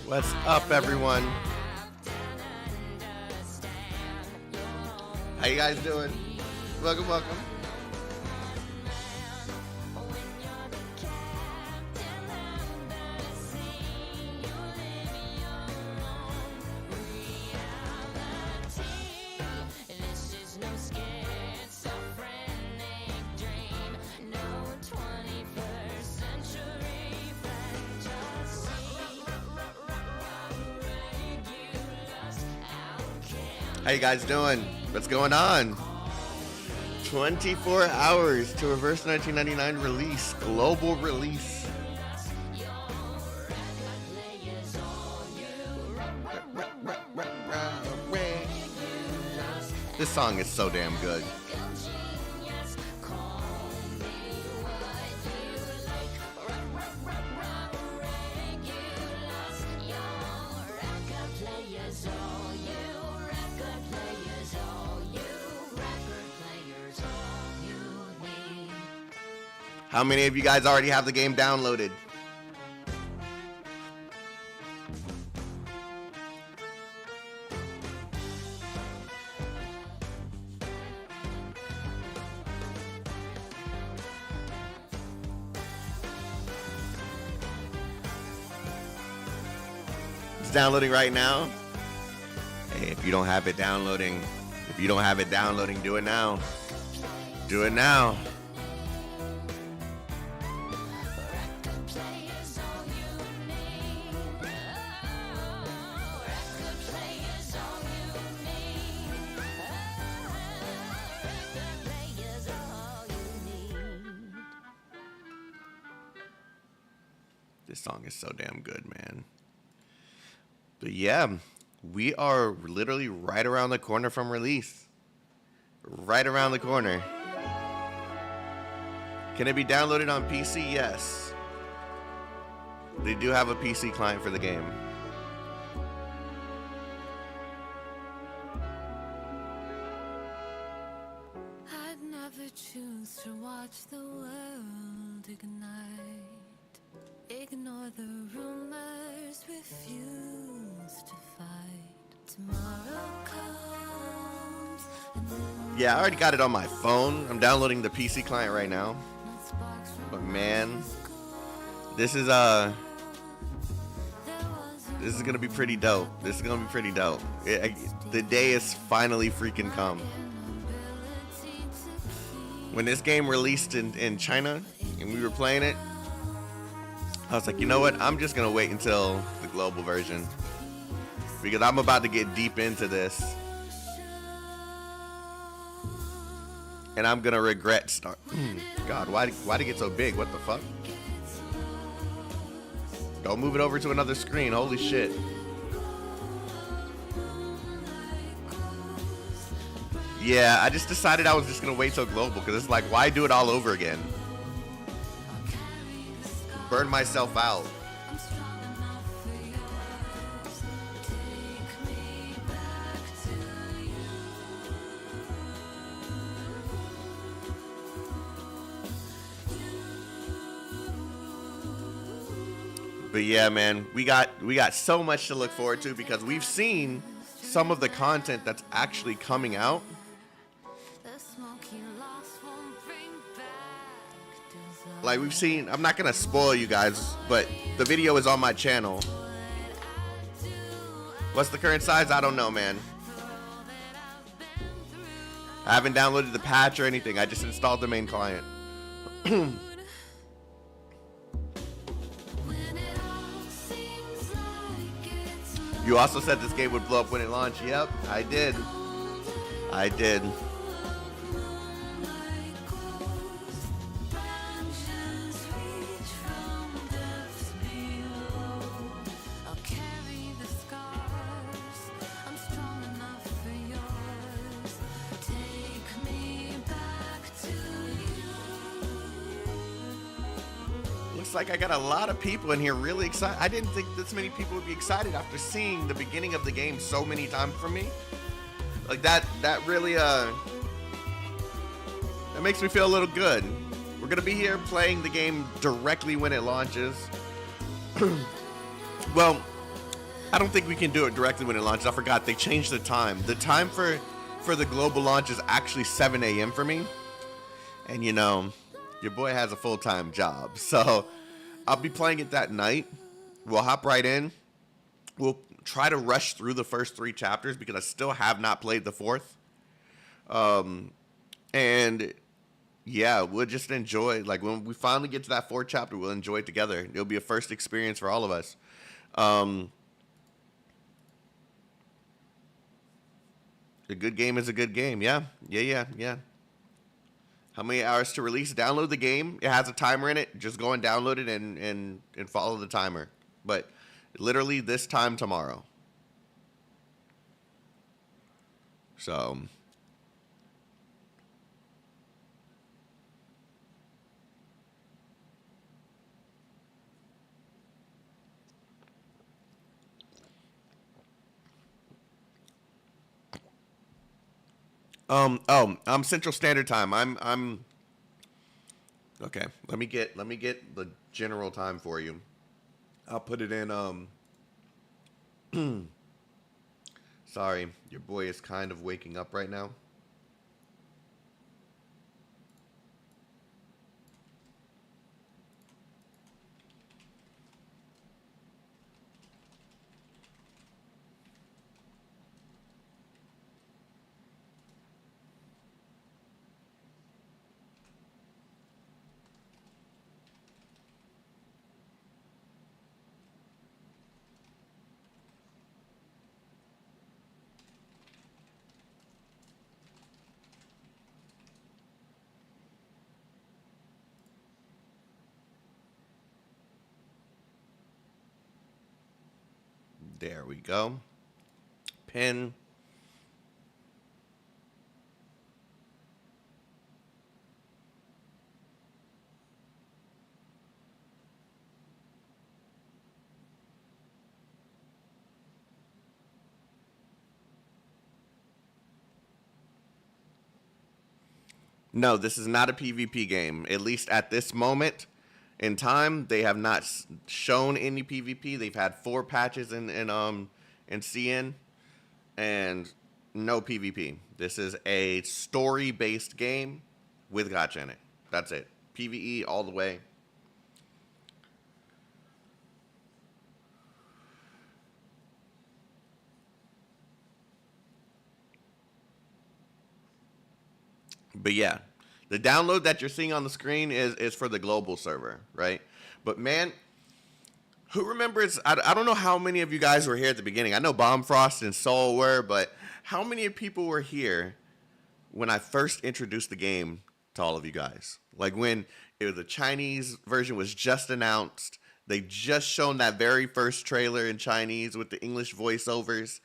What's up, everyone? How you guys doing? Welcome, welcome. How you guys doing? What's going on? 24 hours to Reverse 1999 release, global release. This song is so damn good. How many of you guys already have the game downloaded? It's downloading right now. Hey, if you don't have it downloading, do it now. Do it now. This song is so damn good, man. But yeah, we are literally right around the corner from release. Right around the corner. Can it be downloaded on PC? Yes. They do have a PC client for the game. I'd never choose to watch the world ignite. Ignore the rumors, refuse to fight. Tomorrow comes. Yeah, I already got it on my phone. I'm downloading the PC client right now. But man, this is gonna be pretty dope. This is gonna be pretty dope. The day is finally freaking come. When this game released in China and we were playing it, I was like, you know what? I'm just going to wait until the global version. Because I'm about to get deep into this. And I'm going to regret start. God, why'd it get so big? What the fuck? Don't move it over to another screen. Holy shit. Yeah, I just decided I was just going to wait till global. Because it's like, why do it all over again? Burn myself out. But yeah, man, we got so much to look forward to because we've seen some of the content that's actually coming out. Like we've seen, I'm not gonna spoil you guys, but the video is on my channel. What's the current size? I don't know, man. I haven't downloaded the patch or anything. I just installed the main client. You also said this game would blow up when it launched. Yep, I did. I did. Like I got a lot of people in here really excited. I didn't think this many people would be excited after seeing the beginning of the game so many times from me. Like that really that makes me feel a little good. We're gonna be here playing the game directly when it launches. Well, I don't think we can do it directly when it launches. I forgot they changed the time. The time for the global launch is actually 7 a.m. for me. And you know, your boy has a full-time job. So I'll be playing it that night. We'll hop right in. We'll try to rush through the first 3 chapters because I still have not played the 4th. And yeah, we'll just enjoy. Like when we finally get to that 4th chapter, we'll enjoy it together. It'll be a first experience for all of us. A good game is a good game. Yeah. How many hours to release? Download the game. It has a timer in it. Just go and download it and follow the timer. But literally this time tomorrow. So I'm Central Standard Time. I'm okay. Let me get the general time for you. I'll put it in sorry, your boy is kind of waking up right now. There we go. Pin. No, this is not a PvP game. At least at this moment in time, they have not shown any PvP. They've had 4 patches in CN and no PvP. This is a story-based game with gacha in it. That's it. PvE all the way. But yeah, the download that you're seeing on the screen is for the global server, right? But man, who remembers? I don't know how many of you guys were here at the beginning. I know Bombfrost and Soul were, but how many people were here when I first introduced the game to all of you guys? Like when the Chinese version was just announced. They just shown that very first trailer in Chinese with the English voiceovers,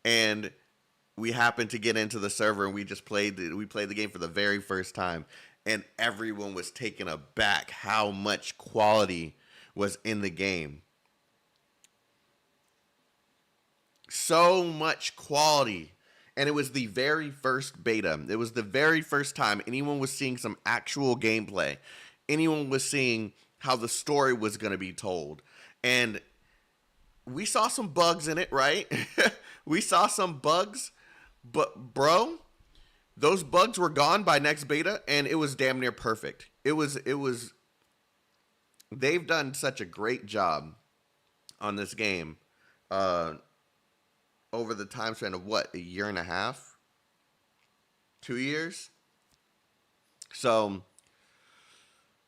and we happened to get into the server and we just played the game for the very first time, and everyone was taken aback how much quality was in the game. So much quality. And it was the very first beta. It was the very first time anyone was seeing some actual gameplay. Anyone was seeing how the story was going to be told. And we saw some bugs in it, right? We saw some bugs. But, bro, those bugs were gone by next beta, and it was damn near perfect. It was, they've done such a great job on this game over the time span of, what, a year and a half? 2 years? So,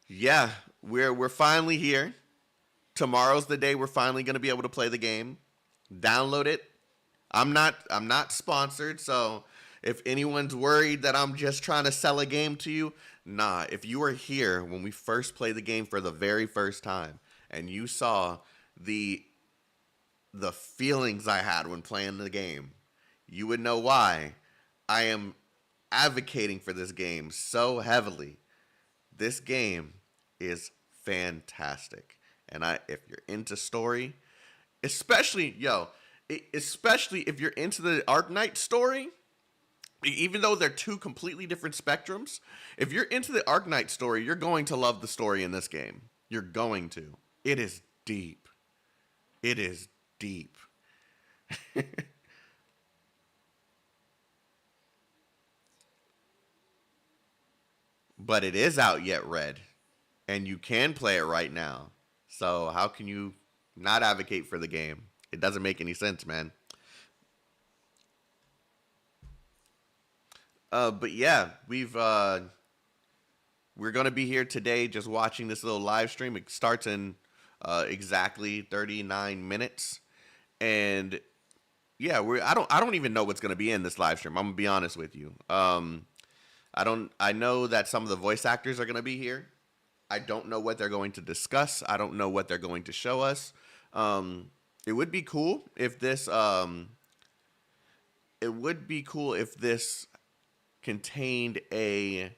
yeah, we're finally here. Tomorrow's the day we're finally going to be able to play the game. Download it. I'm not sponsored, so if anyone's worried that I'm just trying to sell a game to you, nah. If you were here when we first played the game for the very first time and you saw the feelings I had when playing the game, you would know why I am advocating for this game so heavily. This game is fantastic. And if you're into story, especially if you're into the Arknight story, even though they're 2 completely different spectrums, if you're into the Arknight story, you're going to love the story in this game. You're going to. It is deep. It is deep. But it is out yet, Red, and you can play it right now. So how can you not advocate for the game? It doesn't make any sense, man. But yeah, we're gonna be here today, just watching this little live stream. It starts in exactly 39 minutes, and yeah, I don't even know what's gonna be in this live stream. I'm gonna be honest with you. I know that some of the voice actors are gonna be here. I don't know what they're going to discuss. I don't know what they're going to show us. It would be cool if this. It would be cool if this contained a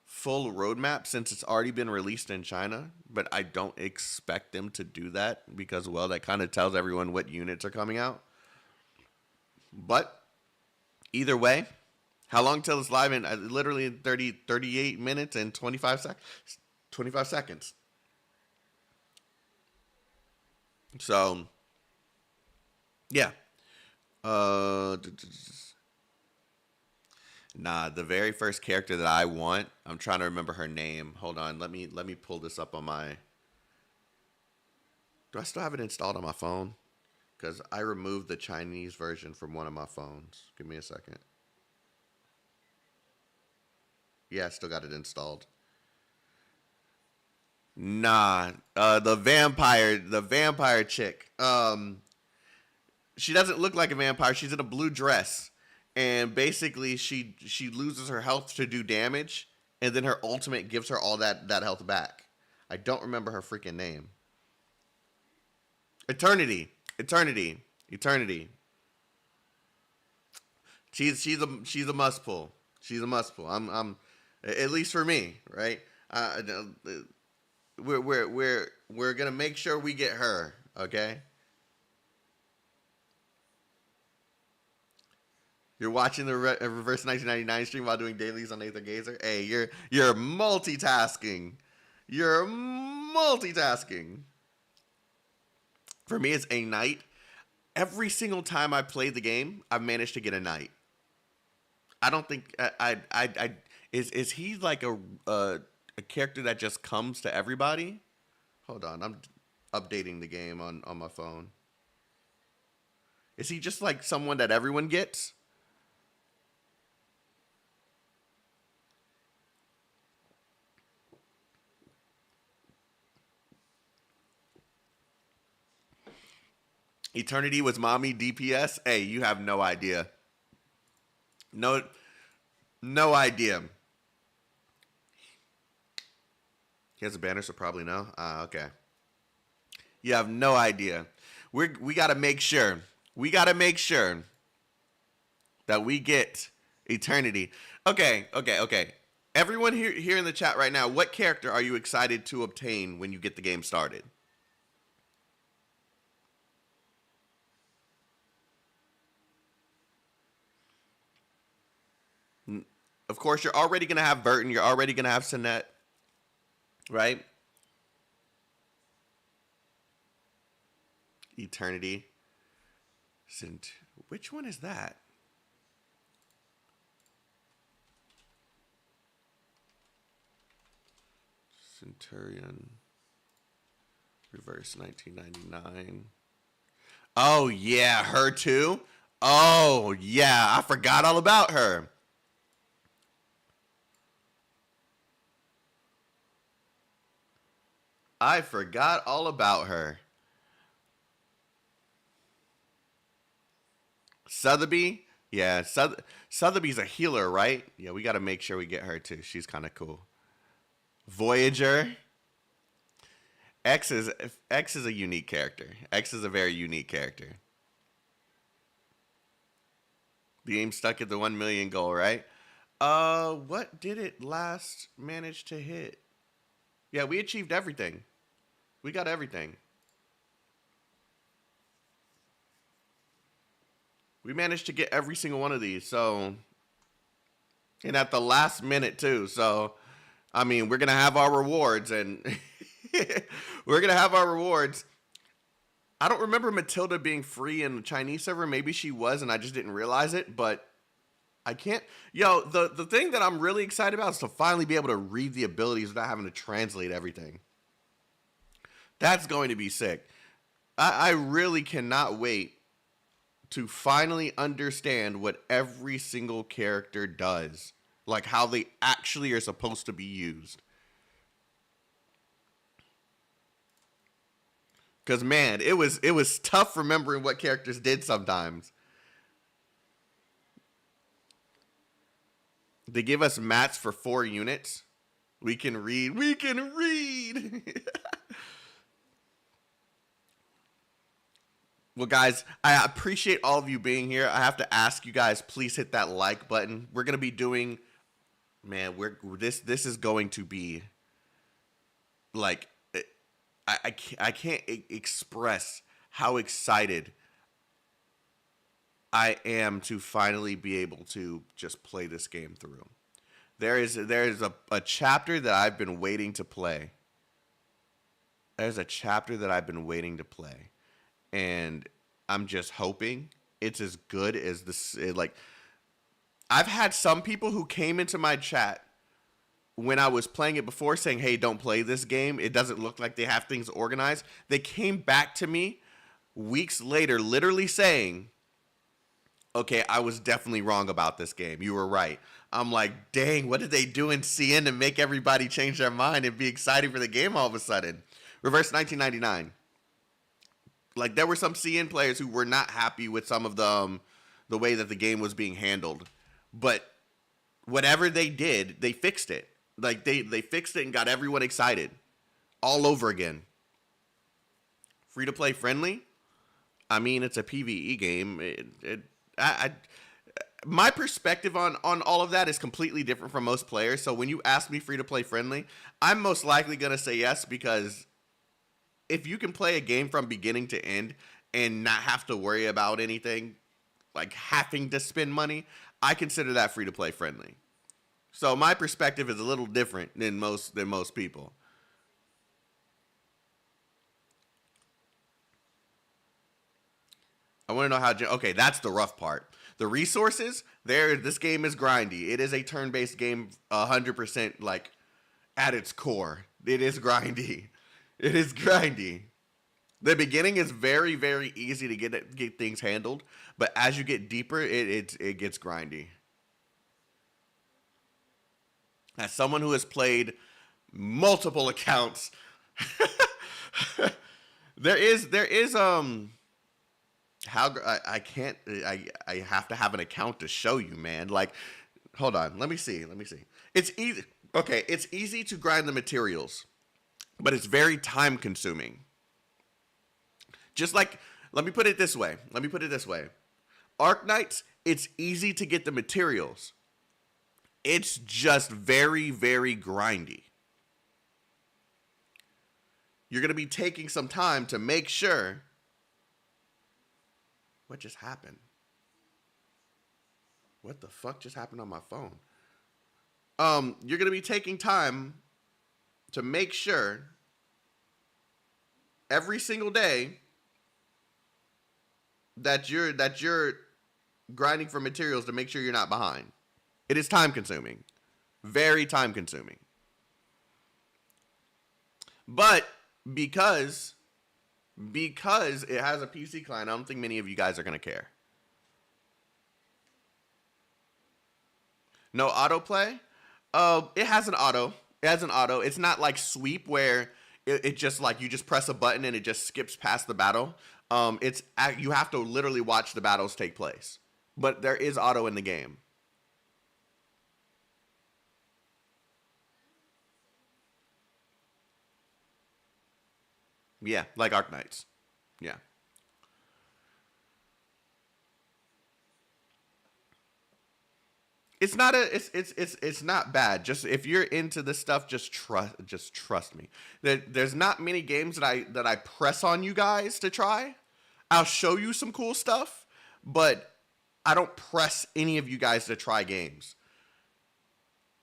full roadmap since it's already been released in China, but I don't expect them to do that because, well, that kind of tells everyone what units are coming out. But either way, how long till it's live? In literally 38 minutes and 25 seconds. 25 seconds. So, yeah. Nah, the very first character that I want, I'm trying to remember her name. Hold on, let me pull this up on my. Do I still have it installed on my phone? Because I removed the Chinese version from one of my phones. Give me a second. Yeah, I still got it installed. Nah, the vampire chick. She doesn't look like a vampire. She's in a blue dress, and basically she loses her health to do damage, and then her ultimate gives her all that health back. I don't remember her freaking name. Eternity. She's a must pull. She's a must pull. I'm at least for me, right? We're gonna make sure we get her. Okay. You're watching the reverse 1999 stream while doing dailies on Aether Gazer. Hey, you're multitasking. You're multitasking. For me, it's a knight. Every single time I play the game, I've managed to get a knight. I don't think is he like a character that just comes to everybody? Hold on, I'm updating the game on my phone. Is he just like someone that everyone gets? Eternity was mommy DPS. Hey, you have no idea. No idea. He has a banner, so probably no. Okay. You have no idea. We gotta make sure. We gotta make sure that we get Eternity. Okay. Everyone here in the chat right now, what character are you excited to obtain when you get the game started? Of course, you're already going to have Burton. You're already going to have Sinette. Right? Eternity. Which one is that? Centurion. Reverse 1999. Oh, yeah. Her too? Oh, yeah. I forgot all about her. I forgot all about her. Sotheby? Yeah, Sotheby's a healer, right? Yeah, we got to make sure we get her too. She's kind of cool. Voyager. X is a unique character. X is a very unique character. The aim stuck at the 1 million goal, right? What did it last manage to hit? Yeah, we achieved everything. We got everything. We managed to get every single one of these. So, and at the last minute too. So, I mean, we're going to have our rewards and we're going to have our rewards. I don't remember Matilda being free in the Chinese server. Maybe she was, and I just didn't realize it. But I can't. Yo, the thing that I'm really excited about is to finally be able to read the abilities without having to translate everything. That's going to be sick. I really cannot wait to finally understand what every single character does, like how they actually are supposed to be used. Cause man, it was tough remembering what characters did sometimes. They give us mats for 4 units. We can read. We can read. Well, guys, I appreciate all of you being here. I have to ask you guys, please hit that like button. We're gonna be doing, man. This is going to be like, I can't express how excited I am to finally be able to just play this game through. There is a chapter that I've been waiting to play. There's a chapter that I've been waiting to play. And I'm just hoping it's as good as this. Like, I've had some people who came into my chat when I was playing it before saying, hey, don't play this game. It doesn't look like they have things organized. They came back to me weeks later literally saying, okay, I was definitely wrong about this game. You were right. I'm like, dang, what did they do in CN to make everybody change their mind and be excited for the game all of a sudden? Reverse 1999. Like, there were some CN players who were not happy with some of the way that the game was being handled. But whatever they did, they fixed it. Like, they fixed it and got everyone excited. All over again. Free-to-play friendly? I mean, it's a PvE game. My perspective on all of that is completely different from most players. So when you ask me free-to-play friendly, I'm most likely going to say yes, because if you can play a game from beginning to end and not have to worry about anything, like having to spend money, I consider that free-to-play friendly. So my perspective is a little different than most people. I want to know how. Okay, that's the rough part. The resources there. This game is grindy. It is a turn-based game, 100%. Like, at its core, it is grindy. It is grindy. The beginning is very, very easy to get things handled, but as you get deeper, it gets grindy. As someone who has played multiple accounts, there is how I have to have an account to show you, man. Like, hold on, let me see. It's easy. Okay, it's easy to grind the materials, but it's very time consuming. Just like, let me put it this way. Arknights, it's easy to get the materials. It's just very, very grindy. You're going to be taking some time to make sure. What just happened? What the fuck just happened on my phone? You're going to be taking time to make sure every single day that you're grinding for materials to make sure you're not behind. It is time consuming. Very time consuming. But because it has a PC client, I don't think many of you guys are going to care. No autoplay? It has an auto. It's not like sweep where it just like you just press a button and it just skips past the battle. You have to literally watch the battles take place. But there is auto in the game. Yeah, like Arcanists. Yeah. It's not bad. Just if you're into this stuff, just trust me. There's not many games that I press on you guys to try. I'll show you some cool stuff, but I don't press any of you guys to try games.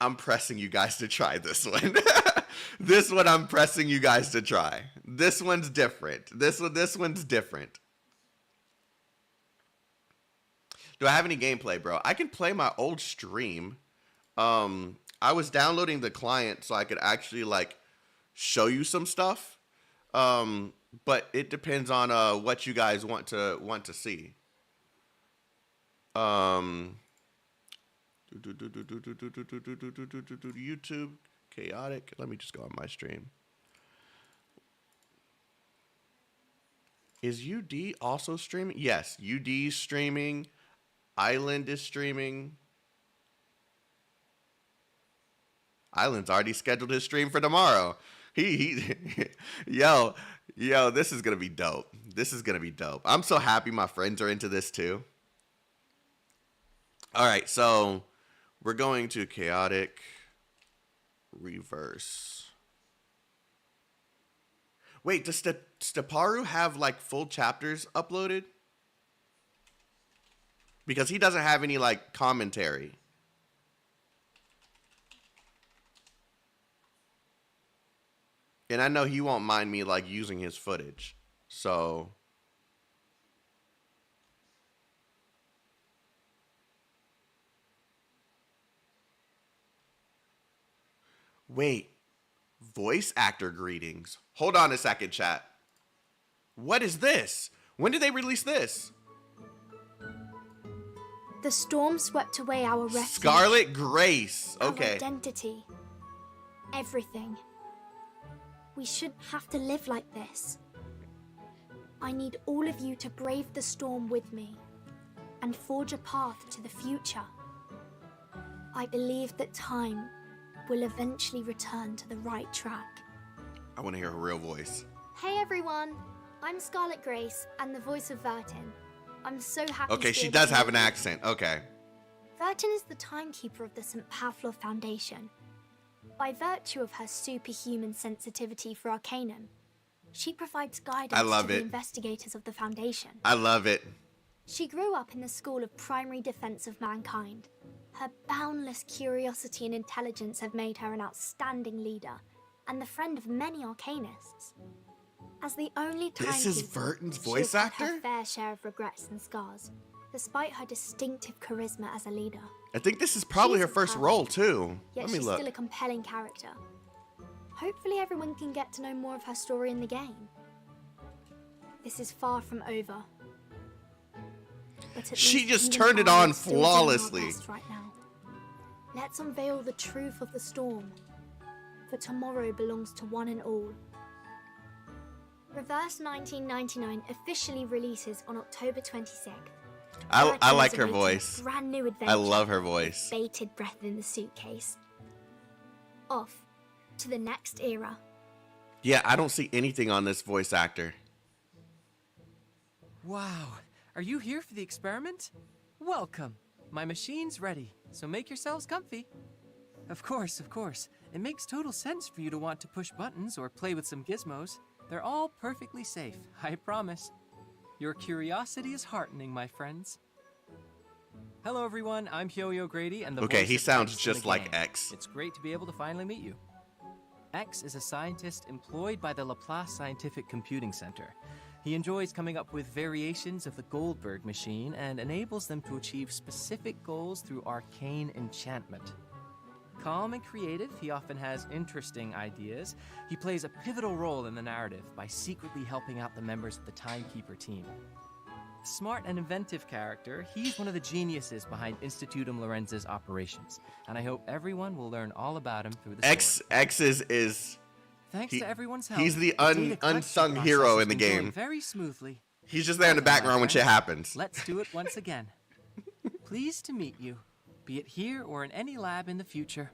I'm pressing you guys to try this one. This one I'm pressing you guys to try. This one's different. This one's different. Do I have any gameplay, bro? I can play my old stream. I was downloading the client so I could actually like show you some stuff. But it depends on what you guys want to see. YouTube Chaotic. Let me just go on my stream. Is UD also streaming? Yes, UD's streaming. Island is streaming. Island's already scheduled his stream for tomorrow. He yo, this is gonna be dope. This is gonna be dope. I'm so happy my friends are into this too. All right, so we're going to Chaotic Reverse. Wait, does Steparu have like full chapters uploaded? Because he doesn't have any like commentary. And I know he won't mind me like using his footage. So wait, voice actor greetings. Hold on a second, chat. What is this? When did they release this? The storm swept away our refuge. Scarlet Grace. Okay. Our identity. Everything. We shouldn't have to live like this. I need all of you to brave the storm with me and forge a path to the future. I believe that time will eventually return to the right track. I want to hear her real voice. Hey everyone, I'm Scarlet Grace and the voice of Vertin. I'm so happy Okay, to be she able does to have meet an you. accent. Okay. Vertin is the timekeeper of the St. Pavlov Foundation. By virtue of her superhuman sensitivity for Arcanum, she provides guidance to the investigators of the Foundation. I love it. She grew up in the school of primary defense of mankind. Her boundless curiosity and intelligence have made her an outstanding leader and the friend of many Arcanists. As the only timekeeper, This is Vertin's voice she has had actor? her fair share of regrets and scars, despite her distinctive charisma as a leader. I think this is probably She's her first perfect, role too. Yet Let me she's look. still a compelling character. Hopefully everyone can get to know more of her story in the game. This is far from over. But at She least just human turned it power on is still doing our flawlessly. best right now. Let's unveil the truth of the storm. For tomorrow belongs to one and all. Reverse 1999 officially releases on October 26th. I like her Vertin is awaiting a voice. Brand new adventure. I love her voice. Bated breath in the suitcase. Off to the next era. Yeah, I don't see anything on this voice actor. Wow, are you here for the experiment? Welcome. My machine's ready, so make yourselves comfy. Of course, it makes total sense for you to want to push buttons or play with some gizmos. They're all perfectly safe, I promise. Your curiosity is heartening, my friends. Hello everyone, I'm Hyo-Yo Grady and the Okay, voice he of sounds X in the just like game. X. It's great to be able to finally meet you. X is a scientist employed by the Laplace Scientific Computing Center. He enjoys coming up with variations of the Goldberg machine and enables them to achieve specific goals through arcane enchantment. Calm and creative, he often has interesting ideas. He plays a pivotal role in the narrative by secretly helping out the members of the Timekeeper team. Smart and inventive character, he's one of the geniuses behind Institutum Lorenza's operations, and I hope everyone will learn all about him through the story. X is Thanks to everyone's help, he's the data collection unsung process hero has in the been going game. very smoothly. He's just there in the Welcome, my background when shit friends. happens. Let's do it once again. Pleased to meet you, be it here or in any lab in the future.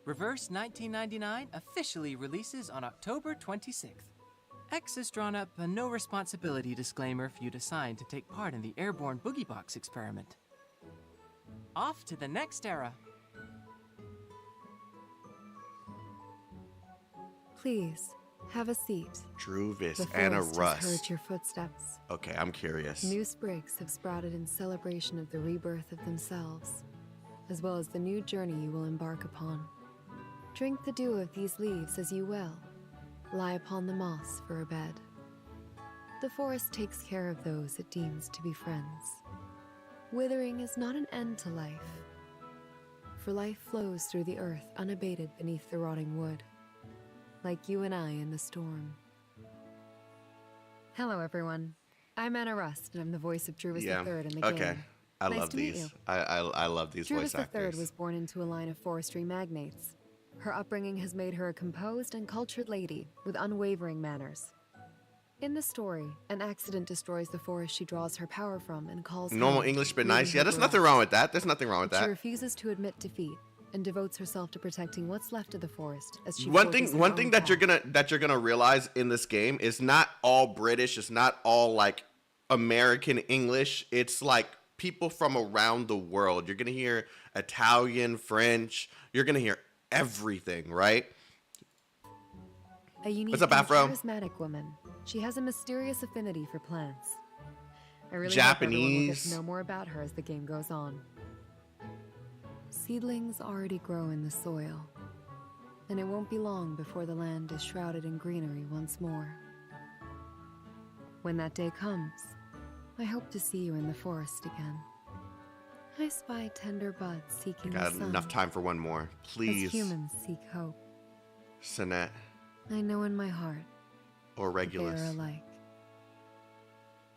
Reverse 1999 officially releases on October 26th. X has drawn up a no responsibility disclaimer for you to sign to take part in the airborne boogie box experiment. Off to the next era. Please, have a seat. Druvis The and a forest has Russ. heard your footsteps. Okay, I'm curious. New sprigs have sprouted in celebration of the rebirth of themselves, as well as the new journey you will embark upon. Drink the dew of these leaves as you will. Lie upon the moss for a bed. The forest takes care of those it deems to be friends. Withering is not an end to life, for life flows through the earth unabated beneath the rotting wood, like you and I in the storm. Hello, everyone. I'm Anna Rust, and I'm the voice of Druvis Yeah. III in the Okay. game. I Nice love to meet these. you. I love these voice Druvis III actors. was born into a line of forestry magnates. Her upbringing has made her a composed and cultured lady with unwavering manners. In the story, an accident destroys the forest she draws her power from and calls Normal home, English, but leaving nice. her Yeah, there's nothing bereft. wrong with that. There's nothing wrong with But she that. refuses to admit defeat and devotes herself to protecting what's left of the forest as she One forges thing, her one own thing that you're path. gonna realize in this game is not all British. It's not all like American English. It's like people from around the world. You're gonna hear Italian, French. You're gonna hear everything, right? A unique What's up, and Afro? charismatic woman. She has a mysterious affinity for plants. I really hope everyone will get to Japanese. know more about her as the game goes on. Seedlings already grow in the soil, and it won't be long before the land is shrouded in greenery once more. When that day comes, I hope to see you in the forest again. I spy tender buds seeking Got the sun, enough time for one more, please. as humans seek hope. Sonnet I know in my heart or that they Regulus. are alike.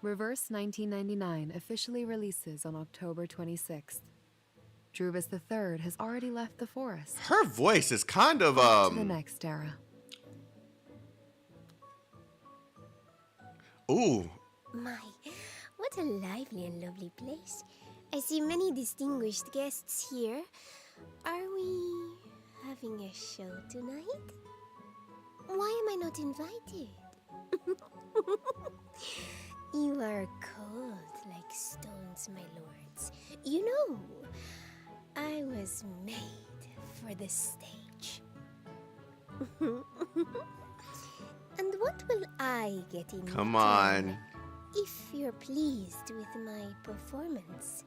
Reverse 1999 officially releases on October 26th. Druvis III has already left the forest. Her voice is kind of To the next era. Ooh, My, what a lively and lovely place. I see many distinguished guests here. Are we having a show tonight? Why am I not invited? You are cold like stones, my lords. You know, I was made for the stage. And what will I get in come return on. if you're pleased with my performance?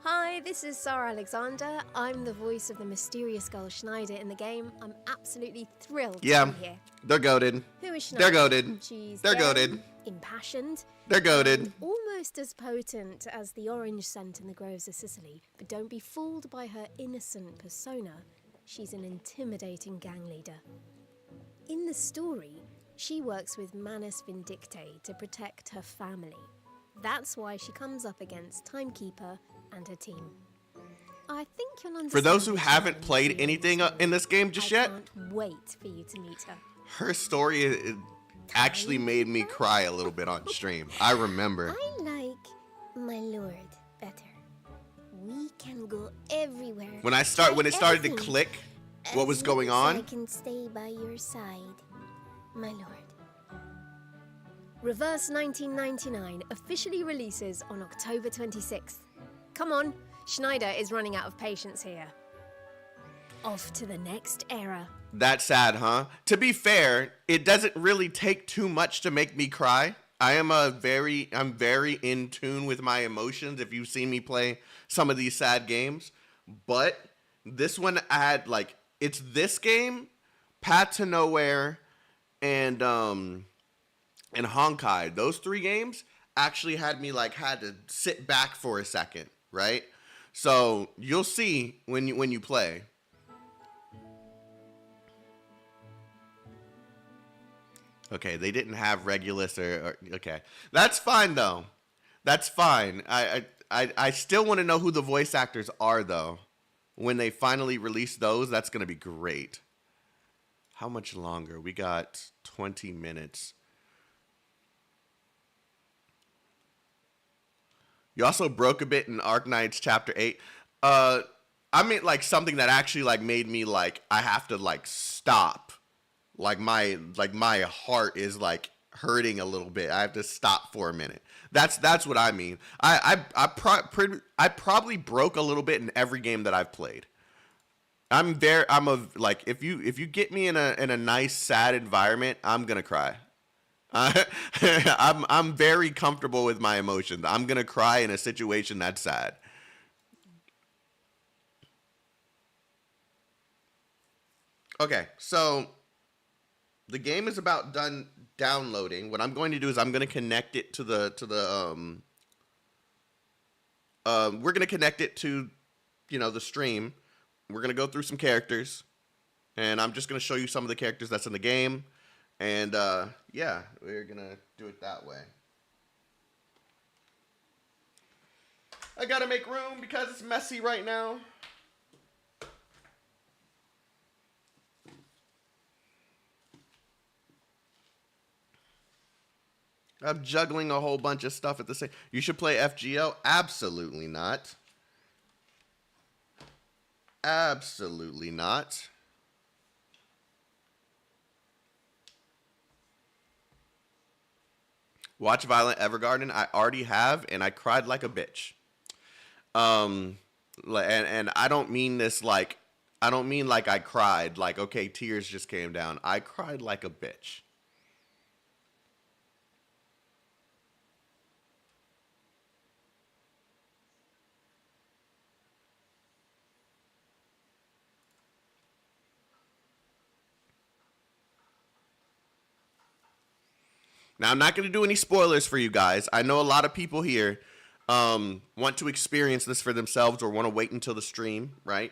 Hi, this is Sarah Alexander. I'm the voice of the mysterious girl Schneider in the game. I'm absolutely thrilled Yeah. to be here. They're goaded. Who is Schneider? They're goaded. She's They're daring, goated. impassioned, They're goaded. and almost as potent as the orange scent in the groves of Sicily. But don't be fooled by her innocent persona. She's an intimidating gang leader. In the story, she works with Manus Vindicte to protect her family. That's why she comes up against Timekeeper and her team. I think you'll understand. For those who the haven't challenge played being anything story. in this game just I yet, can't wait for you to meet her. her story actually made me cry a little bit on stream. I remember. I like my lord better. We can go everywhere. When it try started to everything, click what was as going long as I on, can stay by your side, my lord. Reverse 1999 officially releases on October 26th. Come on, Schneider is running out of patience here. Off to the next era. that's sad, huh? To be fair, it doesn't really take too much to make me cry. I'm very in tune with my emotions if you've seen me play some of these sad games. But this one I had like, it's this game, Path to Nowhere, and Honkai. Those three games actually had me like had to sit back for a second, right? So you'll see when you play. Okay, they didn't have Regulus or okay. That's fine though. That's fine. I still want to know who the voice actors are though. When they finally release those, that's gonna be great. How much longer? We got 20 minutes. You also broke a bit in Arcanists chapter 8. I meant like something that actually like made me like I have to like stop. Like my heart is like hurting a little bit. I have to stop for a minute. That's what I mean. I probably broke a little bit in every game that I've played. If you get me in a nice sad environment, I'm gonna cry. I'm very comfortable with my emotions. I'm gonna cry in a situation that's sad. Okay, so the game is about done downloading. What I'm going to do is I'm going to connect it to we're going to connect it to, the stream. We're going to go through some characters, and I'm just going to show you some of the characters that's in the game. And, yeah, we're going to do it that way. I got to make room because it's messy right now. I'm juggling a whole bunch of stuff at the same. You should play FGO? Absolutely not. Absolutely not. Watch Violent Evergarden. I already have, and I cried like a bitch. And I don't mean this like, I don't mean like I cried, like, okay, tears just came down. I cried like a bitch. Now, I'm not going to do any spoilers for you guys. I know a lot of people here want to experience this for themselves or want to wait until the stream, right?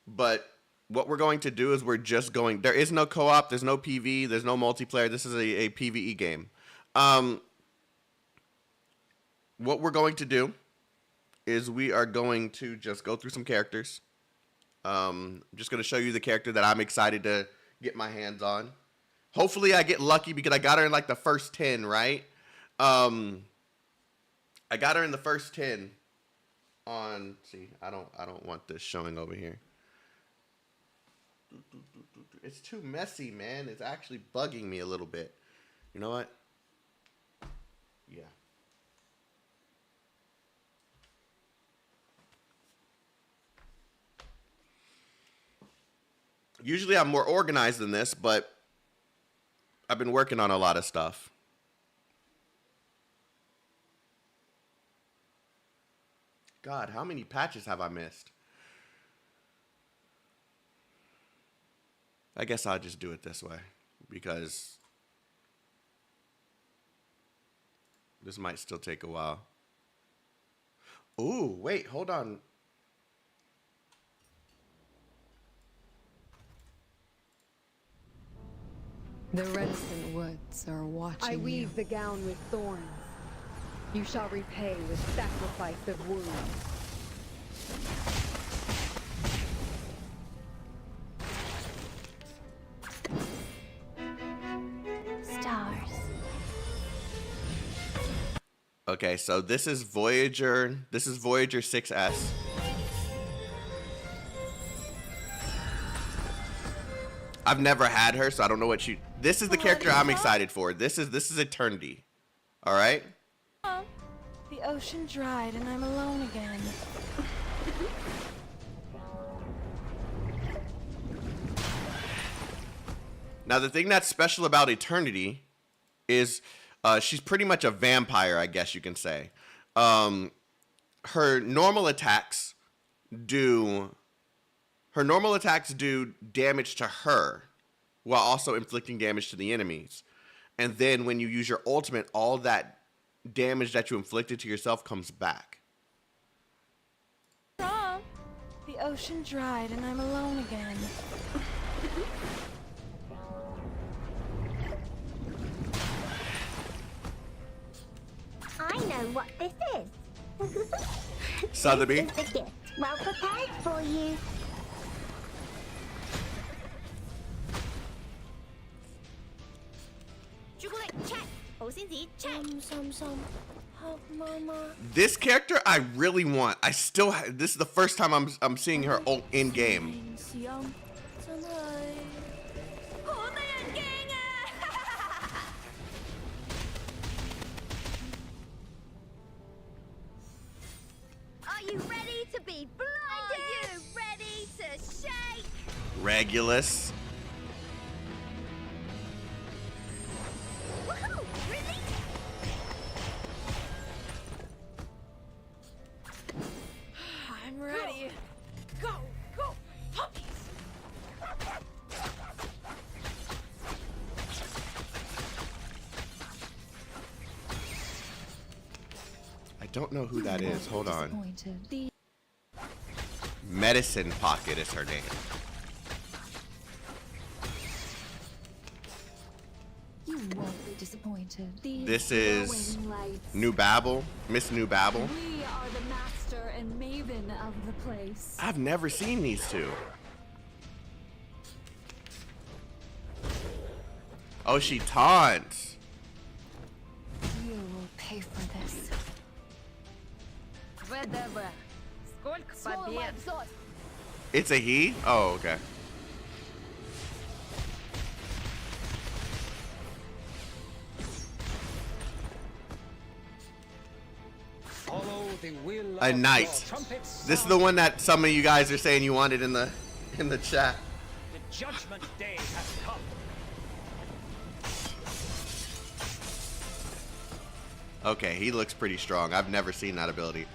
But what we're going to do is we're just going... There is no co-op. There's no PV. There's no multiplayer. This is a PvE game. What we're going to do is we are going to just go through some characters. I'm just going to show you the character that I'm excited to get my hands on. Hopefully I get lucky because I got her in like the first 10, right? I got her in the first 10 on, see, I don't want this showing over here. It's too messy, man. It's actually bugging me a little bit. You know what? Yeah. Usually I'm more organized than this, but I've been working on a lot of stuff. God, how many patches have I missed? I guess I'll just do it this way because this might still take a while. Ooh, wait, hold on. The reticent woods are watching I weave you. the gown with thorns. You shall repay with sacrifice of wounds. Stars. Okay, so this is Voyager 6S. I've never had her, so I don't know what she... This is the character I'm excited for. This is Eternity. All right? The ocean dried and I'm alone again. Now, the thing that's special about Eternity is she's pretty much a vampire, I guess you can say. Her normal attacks do damage to her while also inflicting damage to the enemies. And then when you use your ultimate, all that damage that you inflicted to yourself comes back. Wrong. The ocean dried and I'm alone again. I know what this is. Sotheby. This is the gift. Well prepared for you. This character I really want. This is the first time I'm seeing her ult in game. Are you ready to be blown? Are you ready to shake? Regulus. Woohoo! Release! I'm ready. Go, go, puppies! don't know who that is. Hold on. Disappointed. Medicine Pocket is her name. You won't be disappointed. This is New Babel, Miss New Babel. We are the master and maven of the place. I've never seen these two. Oh, she taunts. You will pay for this. It's a he? Oh, okay. A knight. This is the one that some of you guys are saying you wanted in the chat. The judgment day has come. Okay, he looks pretty strong. I've never seen that ability.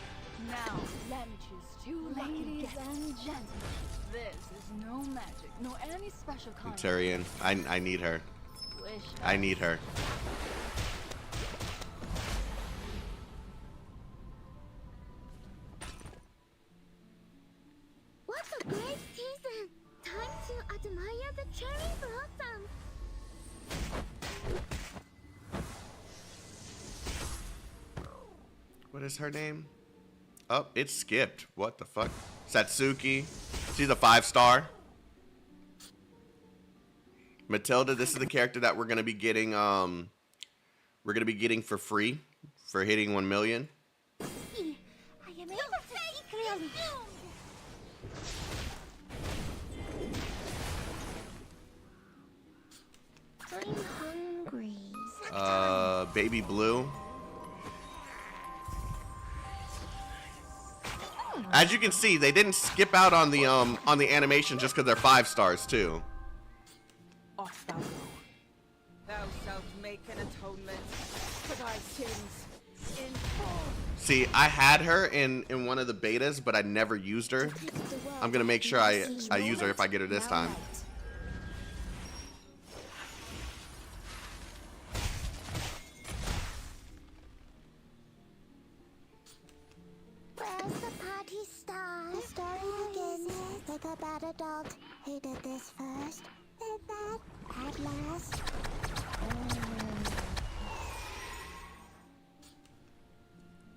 Now, let me choose two ladies and gentlemen. This is no magic, nor any special kind. Tyrion, I need her. I need her. What a great season! Time to admire the cherry blossom. What is her name? Oh, it skipped. What the fuck? Satsuki. She's a 5-star. Matilda, this is the character that we're gonna be getting. We're gonna be getting for free for hitting 1 million. I am able to see clearly. I'm hungry. Baby Blue. As you can see, they didn't skip out on the animation just because they're 5 stars too. Off thou go. Thou shalt make an atonement for thy sins in full. See, I had her in one of the betas, but I never used her. I'm gonna make sure I use her if I get her this time. Where's the party star? The story begins like a bad adult who did this first, did that at last.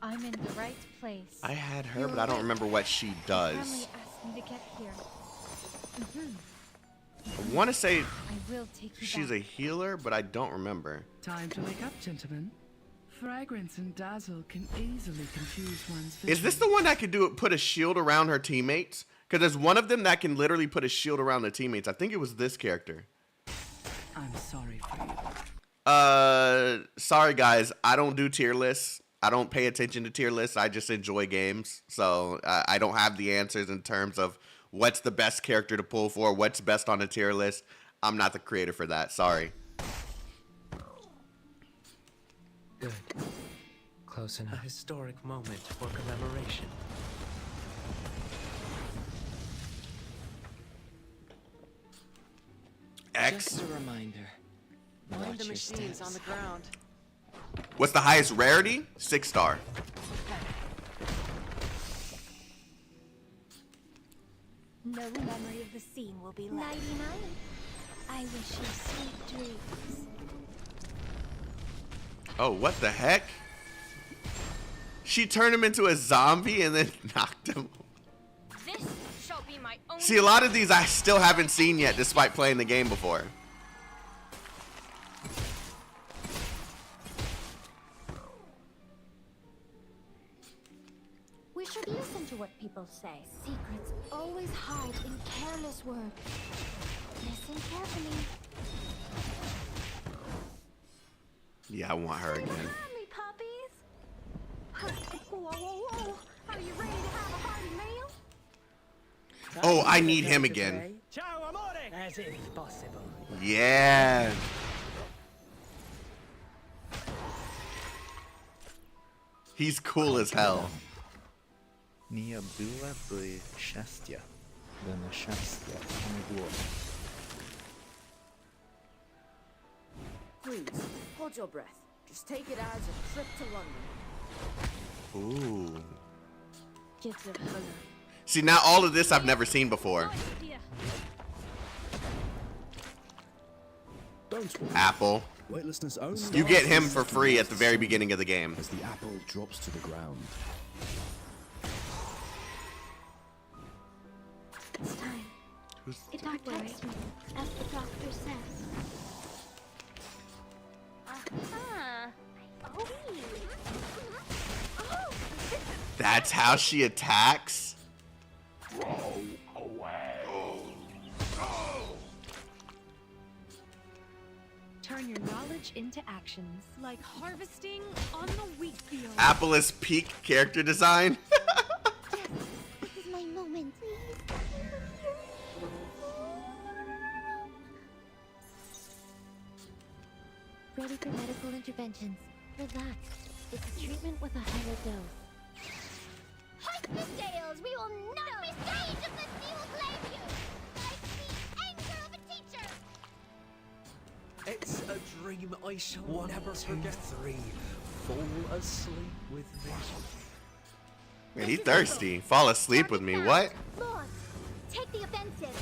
I'm in the right place. I had her, but I don't remember what she does. Family asked me to get here. I want to say I will take you she's a healer, but I don't remember. Time to wake up, gentlemen. Fragrance and dazzle can easily confuse one's vision. Is this the one that could put a shield around her teammates? Because there's one of them that can literally put a shield around their teammates. I think it was this character. I'm sorry for you. Sorry guys, I don't do tier lists. I don't pay attention to tier lists. I just enjoy games. So I don't have the answers in terms of what's the best character to pull for, what's best on a tier list. I'm not the creator for that. Sorry. Good. Close enough. A historic moment for commemoration. X. Just a reminder. Find the machines on the ground. What's the highest rarity? 6-star. No memory of the scene will be left. 99. I wish you sweet dreams. Oh, what the heck? She turned him into a zombie and then knocked him. This shall be my own. See, a lot of these I still haven't seen yet, despite playing the game before. We should listen to what people say. Secrets always hide in careless words. Listen carefully. Yeah, I want her again. Mommy puppies. Whoa, whoa, whoa. Are you ready to have a hearty meal? Oh, I need him again. Ciao, amore! As if possible. Yeah. He's cool as hell. Nia była by szczęścia, by na szczęście nie było. Please, hold your breath. Just take it as a trip to London. Ooh. Gives it honor. See, now all of this I've never seen before. Don't worry. Apple. Weightlessness only You get starts him as for the free at the very soul beginning of the game. As the apple drops to the ground. It's time. It protects me, as the doctor says. That's how she attacks? Throw away. Turn your knowledge into actions, like harvesting on the wheat field. Apple is peak character design. This is my moment. Ready for medical interventions. Relax. It's a treatment with a higher dose. Hike the sails! We will not be saved if the sea will claim you! Like the anger of a teacher! It's a dream I shall never forget. 3. Fall asleep with me. Man, he thirsty. Fall asleep with me. What? Lost! Take the offensive!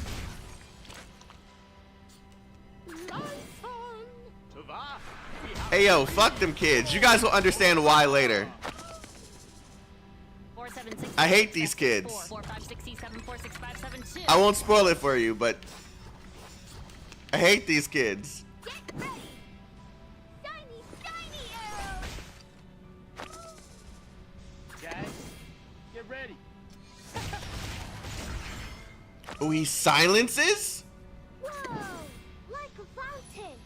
Hey yo, fuck them kids. You guys will understand why later. I hate these kids. I won't spoil it for you, but I hate these kids. Guys, get ready. Oh, he silences? Whoa! Like a fountain!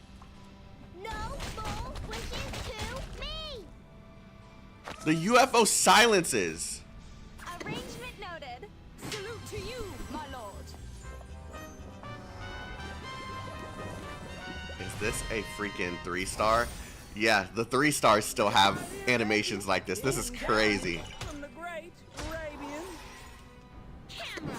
No more wishes to me! The UFO silences. Arrangement noted. Salute to you, my lord. Is this a freaking 3-star? Yeah, the 3 stars still have animations like this. This is crazy. From the great Arabian. Camera.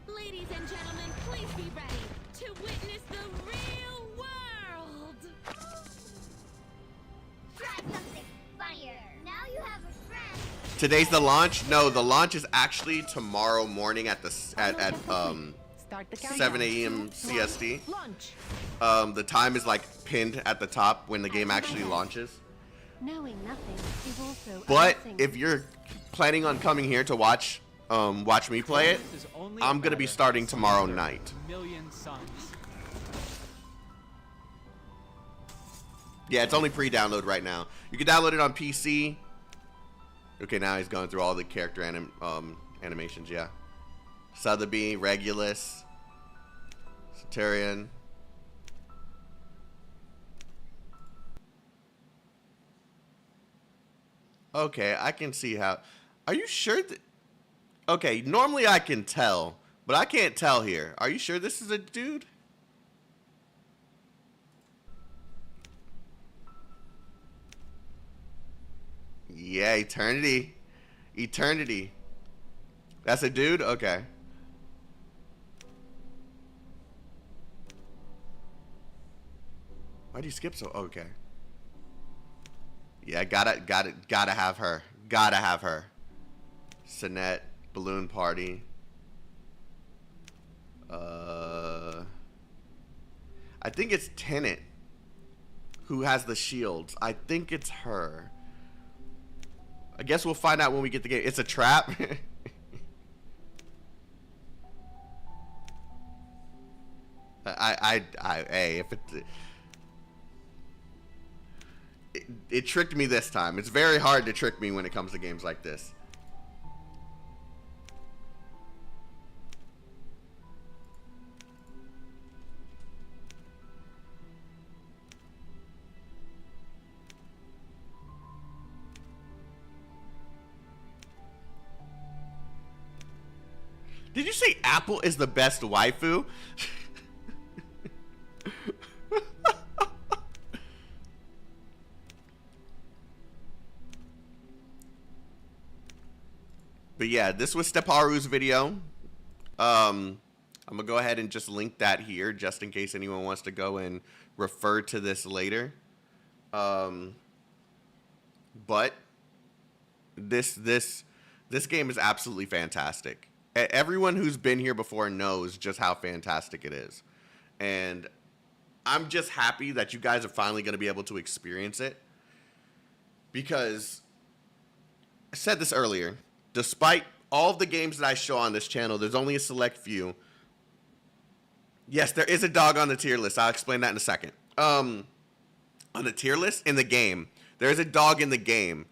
Ladies and gentlemen, please be ready to witness the real world. Try something funnier. Now you have a friend. Today's the launch? No, the launch is actually tomorrow morning at 7 a.m. CST. Launch. The time is like pinned at the top when the game actually launches. Knowing nothing is also But unseen. if you're planning on coming here to watch me play it, I'm gonna be starting tomorrow night. Million suns. Yeah, it's only pre-download right now. You can download it on PC. Okay, now he's going through all the character animations. Yeah, Sotheby, Regulus, Saturian. Okay, I can see how. Are you sure that? Okay, normally I can tell, but I can't tell here. Are you sure this is a dude? Yeah, Eternity. Eternity. That's a dude? Okay. Why'd you skip so? Okay. Yeah, gotta have her. Gotta have her. Sinette, Balloon Party. I think it's Tenet who has the shields. I think it's her. I guess we'll find out when we get the game. It's a trap. Hey, if it tricked me this time. It's very hard to trick me when it comes to games like this. Did you say Apple is the best waifu? But yeah, this was Steparu's video. I'm gonna go ahead and just link that here, just in case anyone wants to go and refer to this later. But This game is absolutely fantastic. Everyone who's been here before knows just how fantastic it is. And I'm just happy that you guys are finally going to be able to experience it. Because I said this earlier, despite all of the games that I show on this channel, there's only a select few. Yes, there is a dog on the tier list. I'll explain that in a second. On the tier list in the game, there is a dog in the game.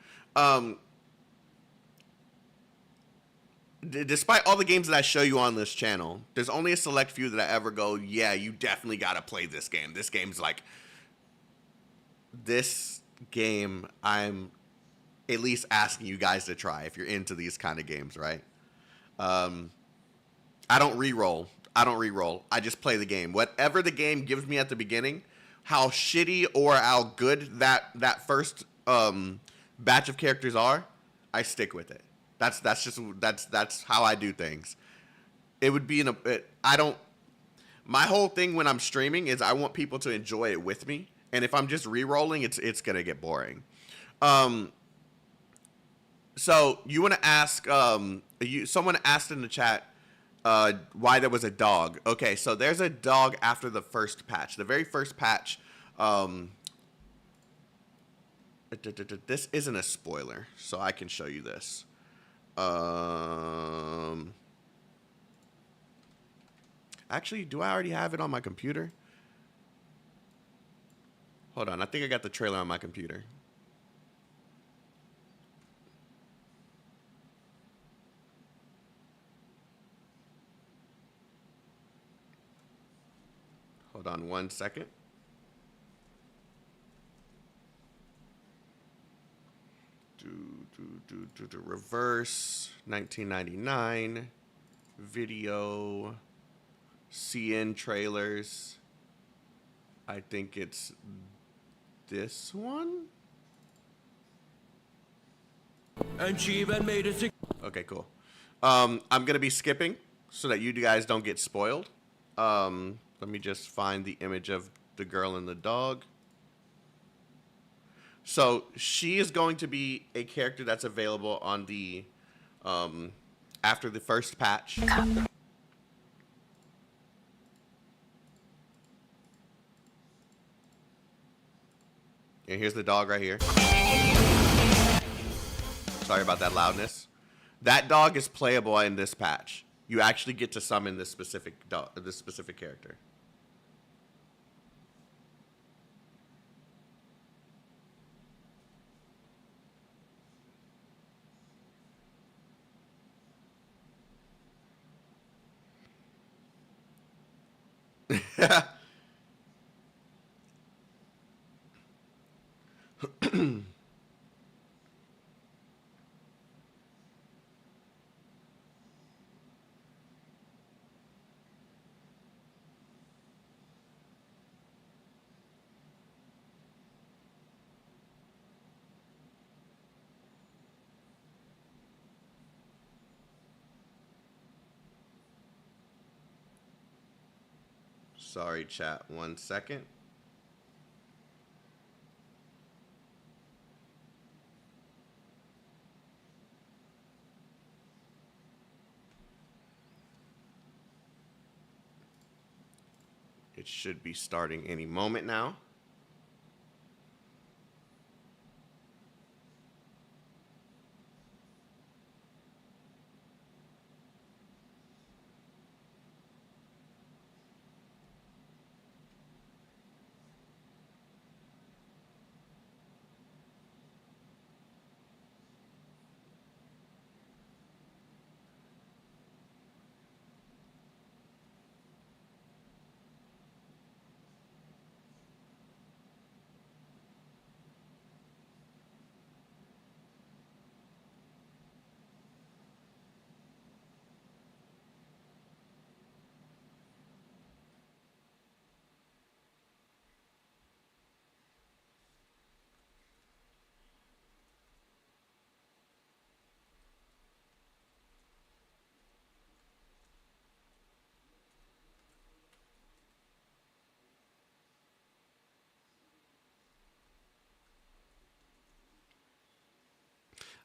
Despite all the games that I show you on this channel, there's only a select few that I ever go, yeah, you definitely got to play this game. This game's like... This game, I'm at least asking you guys to try if you're into these kind of games, right? I don't re-roll. I just play the game. Whatever the game gives me at the beginning, how shitty or how good that first batch of characters are, I stick with it. That's how I do things. It would be my whole thing when I'm streaming is I want people to enjoy it with me, and if I'm just re-rolling, it's gonna get boring. So you want to ask someone asked in the chat why there was a dog. Okay, so there's a dog after the first patch. The very first patch. This isn't a spoiler, so I can show you this. Actually, do I already have it on my computer? Hold on, I think I got the trailer on my computer. Hold on 1 second. Reverse 1999 video CN trailers. I think it's this one. And she even made it. Okay, cool. I'm gonna be skipping so that you guys don't get spoiled. Let me just find the image of the girl and the dog. So she is going to be a character that's available on the after the first patch. And here's the dog right here. Sorry about that loudness. That dog is playable in this patch. You actually get to summon this specific dog, this specific character. Sorry, chat. 1 second. It should be starting any moment now.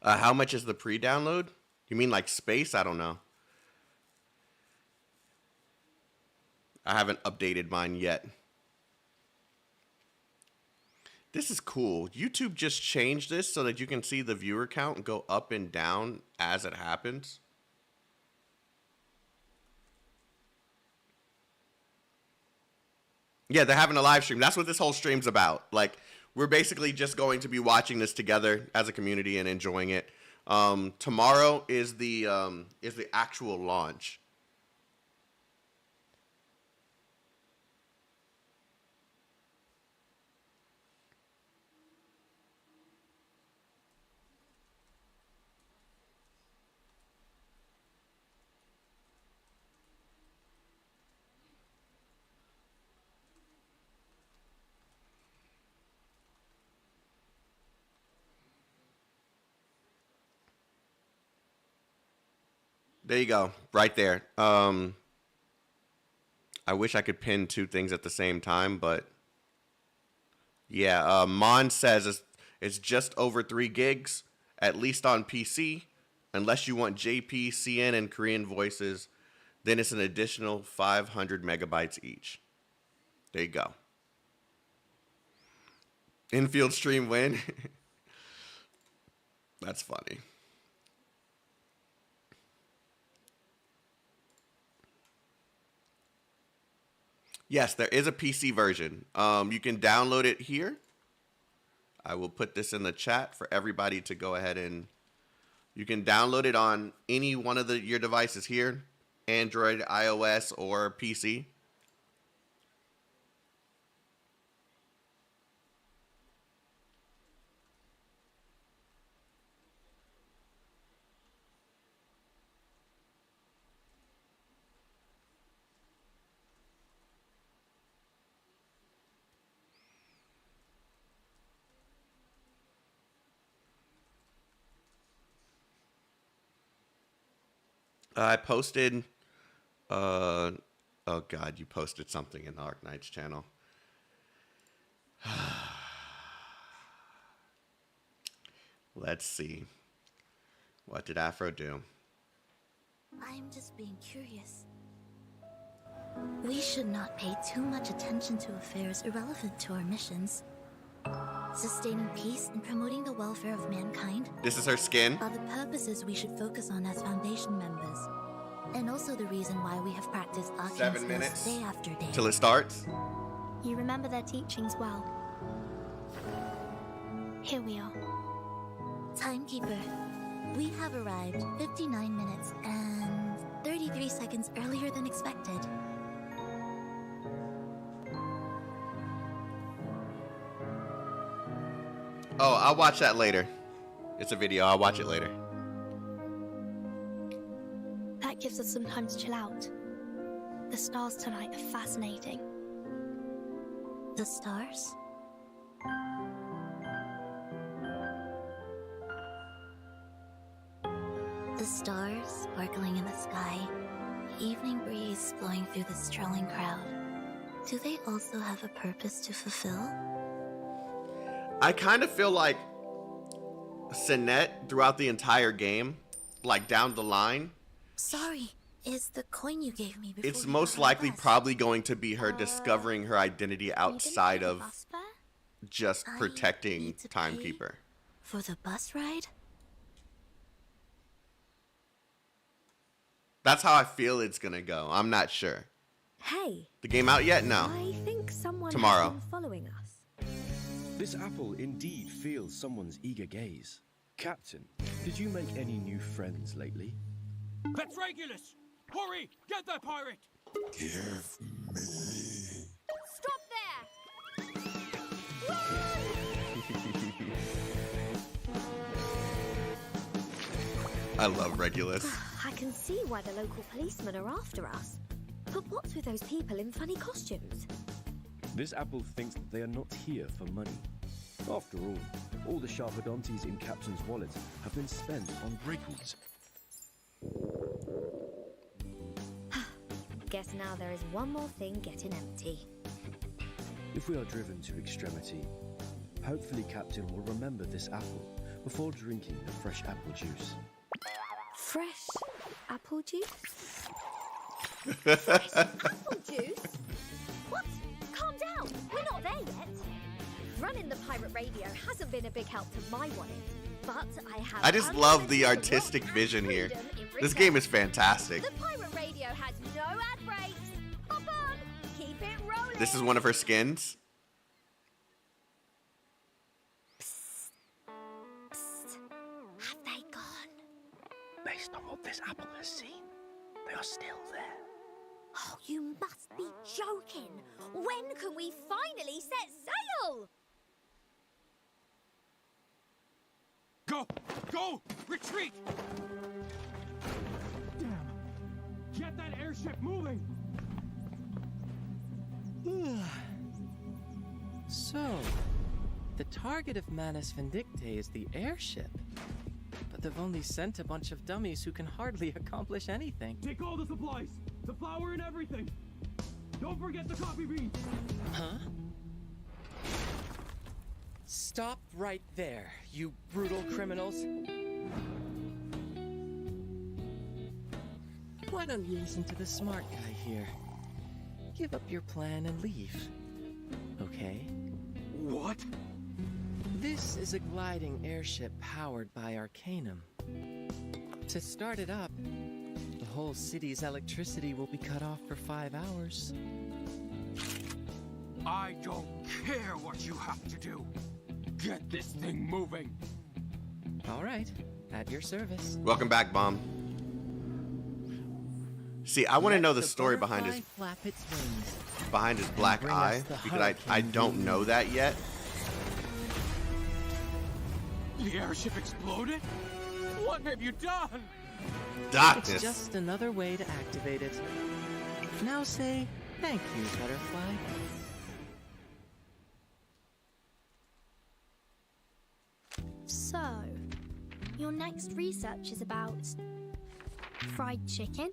How much is the pre-download? You mean like space? I don't know. I haven't updated mine yet. This is cool. YouTube just changed this so that you can see the viewer count go up and down as it happens. Yeah, they're having a live stream. That's what this whole stream's about. Like, we're basically just going to be watching this together as a community and enjoying it. Tomorrow is the actual launch. There you go, right there. I wish I could pin two things at the same time, but yeah. Mon says it's just over 3 gigs, at least on PC. Unless you want JP, CN, and Korean voices, then it's an additional 500 megabytes each. There you go. Infield stream win. That's funny. Yes, there is a PC version. You can download it here. I will put this in the chat for everybody to go ahead and... You can download it on any one of your devices here. Android, iOS, or PC. I posted, oh God, you posted something in the Arcanists channel. Let's see. What did Afro do? I'm just being curious. We should not pay too much attention to affairs irrelevant to our missions. Sustaining peace and promoting the welfare of mankind. This is her skin. Are the purposes we should focus on as Foundation members. And also the reason why we have practiced Arcanists 7 minutes day after day. till it starts. You remember their teachings well. Here we are. Timekeeper, we have arrived 59 minutes and 33 seconds earlier than expected. Oh, I'll watch that later. It's a video. I'll watch it later. That gives us some time to chill out. The stars tonight are fascinating. The stars? The stars sparkling in the sky, the evening breeze blowing through the strolling crowd. Do they also have a purpose to fulfill? I kind of feel like Sinette throughout the entire game, like down the line, Sorry, is the coin you gave me before it's you most got likely on the bus? probably going to be her discovering her identity outside of just protecting Timekeeper. For the bus ride? That's how I feel it's gonna go. I'm not sure. Hey. The game out yet? No. I think someone Tomorrow. has been following us. This apple indeed feels someone's eager gaze. Captain, did you make any new friends lately? That's Regulus! Hurry! Get that pirate! Give me. Stop there! I love Regulus. I can see why the local policemen are after us. But what's with those people in funny costumes? This apple thinks that they are not here for money. After all the Sharpodontes in Captain's wallet have been spent on breakouts. Guess now there is one more thing getting empty. If we are driven to extremity, hopefully Captain will remember this apple before drinking the fresh apple juice. Fresh apple juice? Apple juice? What? Calm down. We're not there yet. Running the pirate radio hasn't been a big help to my wallet, but I have. I just love the artistic vision here. This game is fantastic. The pirate radio has no ad breaks. Hop on, keep it rolling. This is one of her skins. Have they gone? Based on what this apple has seen, they are still there. Oh, you must be joking. When can we finally set sail? Go! Go! Retreat! Get that airship moving! So, the target of Manus Vindictae is the airship. But they've only sent a bunch of dummies who can hardly accomplish anything. Take all the supplies! The flour and everything! Don't forget the coffee beans! Huh? Stop right there, you brutal criminals. Why don't you listen to the smart guy here? Give up your plan and leave. Okay? What? This is a gliding airship powered by Arcanum. To start it up, the whole city's electricity will be cut off for 5 hours. I don't care what you have to do. Get this thing moving. All right, at your service. Welcome back, Bomb. See, I want to know the story behind his black eye, because I don't know that yet. The airship exploded? What have you done? Darkness. It's just another way to activate it. Now say thank you, Butterfly. So, your next research is about fried chicken?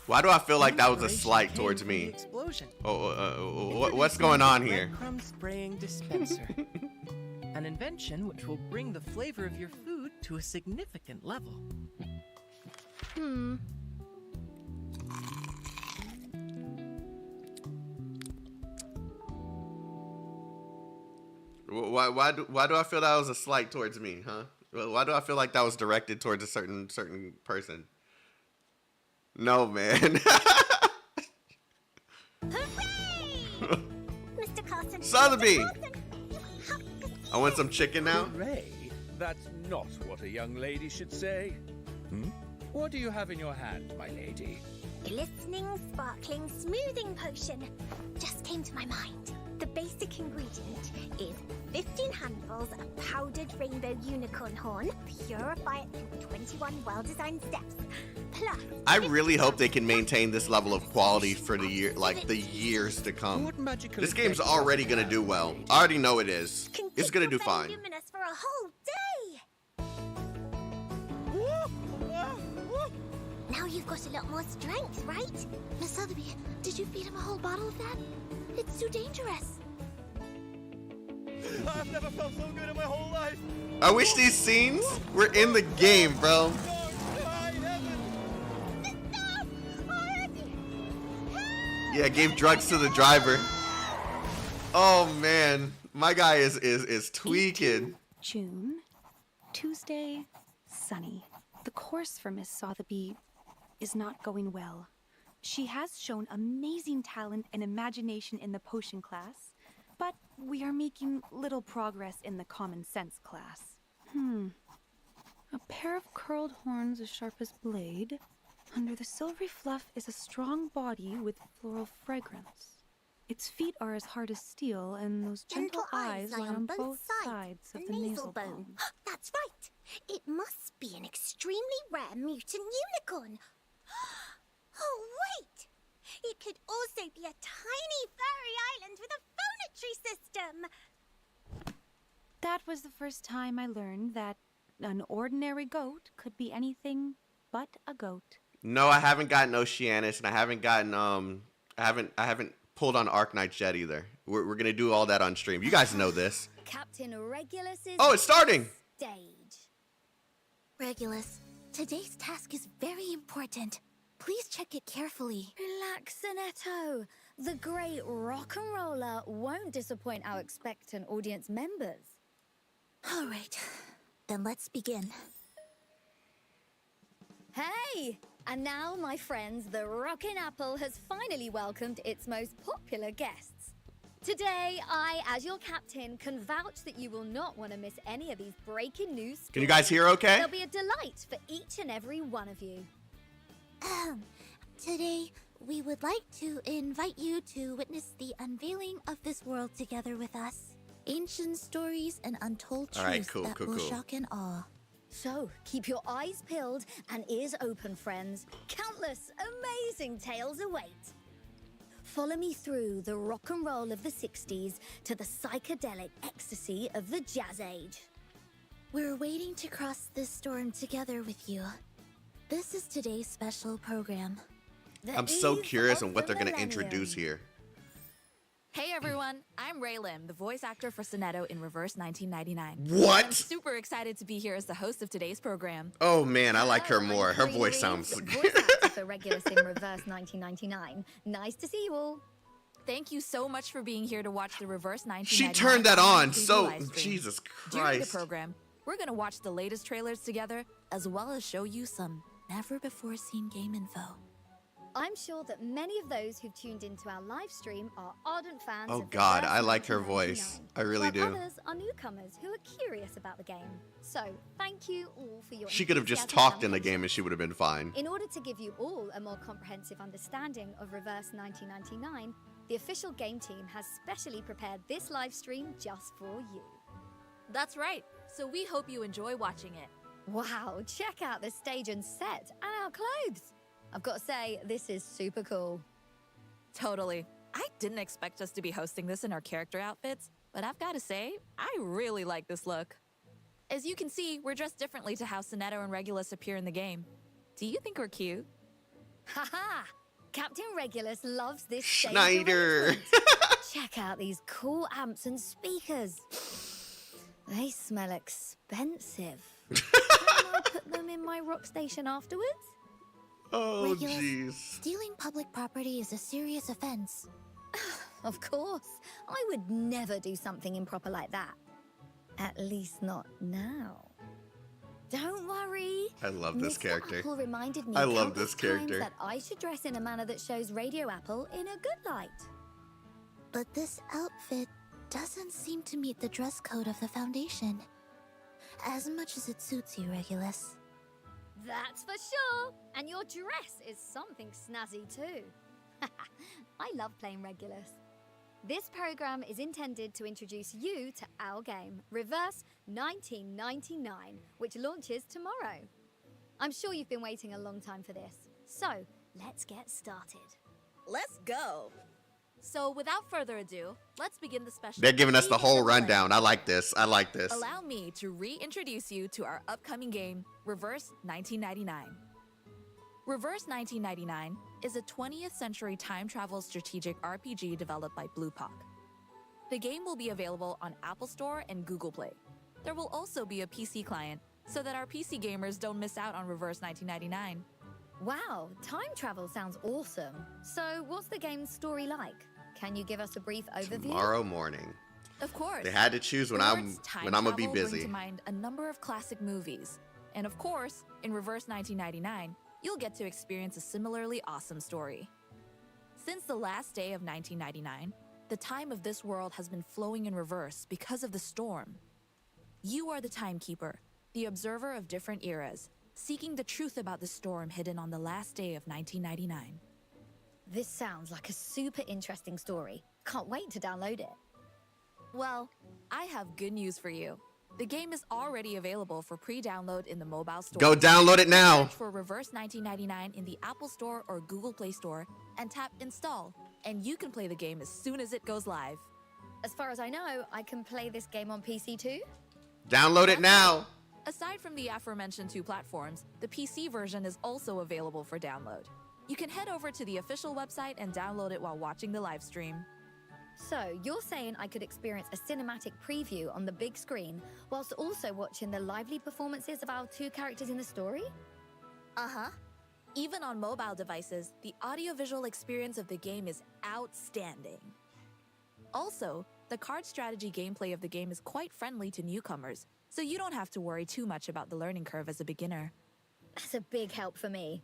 Why do I feel like that was a slight towards me? What's going on here? Breadcrumb spraying dispenser. An invention which will bring the flavor of your food to a significant level. Why do I feel that was a slight towards me, huh? Why do I feel like that was directed towards a certain person? No, man. Mr. Carson. Sotheby! I want some chicken now. Hooray! That's not what a young lady should say. What do you have in your hand, my lady? Glistening, sparkling, smoothing potion. Just came to my mind. The basic ingredient is 15 handfuls of powdered rainbow unicorn horn. Purify it through 21 well-designed steps. Plus, I really hope they can maintain this level of quality for the years to come. This game's already gonna do well. I already know it is. It's gonna do fine. luminous for a whole day. Now you've got a lot more strength, right? Miss Sotheby, did you feed him a whole bottle of that? It's too dangerous. I've never felt so good in my whole life. I wish these scenes were in the game, bro. Yeah, gave drugs to the driver. Oh man, my guy is tweaking. June, Tuesday, sunny. The course for Miss Sotheby is not going well. She has shown amazing talent and imagination in the potion class, but we are making little progress in the common sense class. A pair of curled horns as sharp as blade. Under the silvery fluff is a strong body with floral fragrance. Its feet are as hard as steel, and those gentle eyes lie on both sides of the nasal bone. That's right. It must be an extremely rare mutant unicorn. Oh, wait! It could also be a tiny fairy island with a phonetry system. That was the first time I learned that an ordinary goat could be anything but a goat. No, I haven't gotten Oceanus, and I haven't gotten I haven't pulled on Arcanists yet either. We're gonna do all that on stream. You guys know this. Captain Regulus is... Oh, it's starting! stage. Regulus, today's task is very important. Please check it carefully. Relax, Sonetto. The great rock and roller won't disappoint our expectant audience members. All right, then let's begin. Hey! And now, my friends, the Rockin' Apple has finally welcomed its most popular guests. Today, I, as your captain, can vouch that you will not want to miss any of these breaking news stories. Can you guys hear okay? There'll be a delight for each and every one of you. Today, we would like to invite you to witness the unveiling of this world together with us. Ancient stories and untold truths that will shock and awe. So, keep your eyes peeled and ears open, friends. Countless amazing tales await. Follow me through the rock and roll of the 60s to the psychedelic ecstasy of the Jazz Age. We're waiting to cross this storm together with you. This is today's special program. I'm so curious on what they're going to introduce here. Hey everyone, I'm Ray Lim, the voice actor for Sonetto in Reverse 1999. What? I'm super excited to be here as the host of today's program. Oh man, I like her more. Her voice sounds Voice actor for Regulus in Reverse 1999. Nice to see you all. Thank you so much for being here to watch the Reverse 1999. She turned that on, preview so live stream. Jesus During the Christ. program, we're gonna watch the latest trailers together, as well as show you some never-before-seen game info. I'm sure that many of those who've tuned into our live stream are ardent fans Oh of God, Reverse I like her 1999, voice. I really while do. others are newcomers who are curious about the game. So, thank you all for your She could have just enthusiasm talked in the game and she would have been fine. In order to give you all a more comprehensive understanding of Reverse 1999, the official game team has specially prepared this live stream just for you. That's right, so we hope you enjoy watching it. Wow, check out the stage and set and our clothes. I've got to say, this is super cool. Totally. I didn't expect us to be hosting this in our character outfits, but I've got to say, I really like this look. As you can see, we're dressed differently to how Sonetto and Regulus appear in the game. Do you think we're cute? Haha! Captain Regulus loves this stage Schneider. arrangement. Check out these cool amps and speakers. They smell expensive. Can I put them in my rock station afterwards? Oh, Regulus, jeez. stealing public property is a serious offense. Of course. I would never do something improper like that. At least not now. Don't worry. I love this Mr. character. Apple reminded me I love countless this character. times that I should dress in a manner that shows Radio Apple in a good light. But this outfit doesn't seem to meet the dress code of the Foundation. As much as it suits you, Regulus. That's for sure. And your dress is something snazzy too. I love playing Regulus. This program is intended to introduce you to our game, Reverse 1999, which launches tomorrow. I'm sure you've been waiting a long time for this. So, let's get started. Let's go! So, without further ado, let's begin the special. They're giving us the whole rundown. I like this. I like this. Allow me to reintroduce you to our upcoming game, Reverse 1999. Reverse 1999 is a 20th century time travel strategic RPG developed by BluePock. The game will be available on Apple Store and Google Play. There will also be a PC client so that our PC gamers don't miss out on Reverse 1999. Wow, time travel sounds awesome. So, what's the game's story like? Can you give us a brief overview? Tomorrow morning. Of course. They had to choose when I'm gonna be Bring busy. to mind a number of classic movies, and of course, in Reverse 1999, you'll get to experience a similarly awesome story. Since the last day of 1999, the time of this world has been flowing in reverse because of the storm. You are the timekeeper, the observer of different eras, seeking the truth about the storm hidden on the last day of 1999. This sounds like a super interesting story. Can't wait to download it. Well, I have good news for you. The game is already available for pre-download in the mobile store. Go download it now. Search for Reverse 1999 in the Apple Store or Google Play Store and tap Install, and you can play the game as soon as it goes live. As far as I know, I can play this game on PC too? Download it now. Aside from the aforementioned two platforms, the PC version is also available for download. You can head over to the official website and download it while watching the live stream. So, you're saying I could experience a cinematic preview on the big screen whilst also watching the lively performances of our two characters in the story? Uh-huh. Even on mobile devices, the audiovisual experience of the game is outstanding. Also, the card strategy gameplay of the game is quite friendly to newcomers, so you don't have to worry too much about the learning curve as a beginner. That's a big help for me.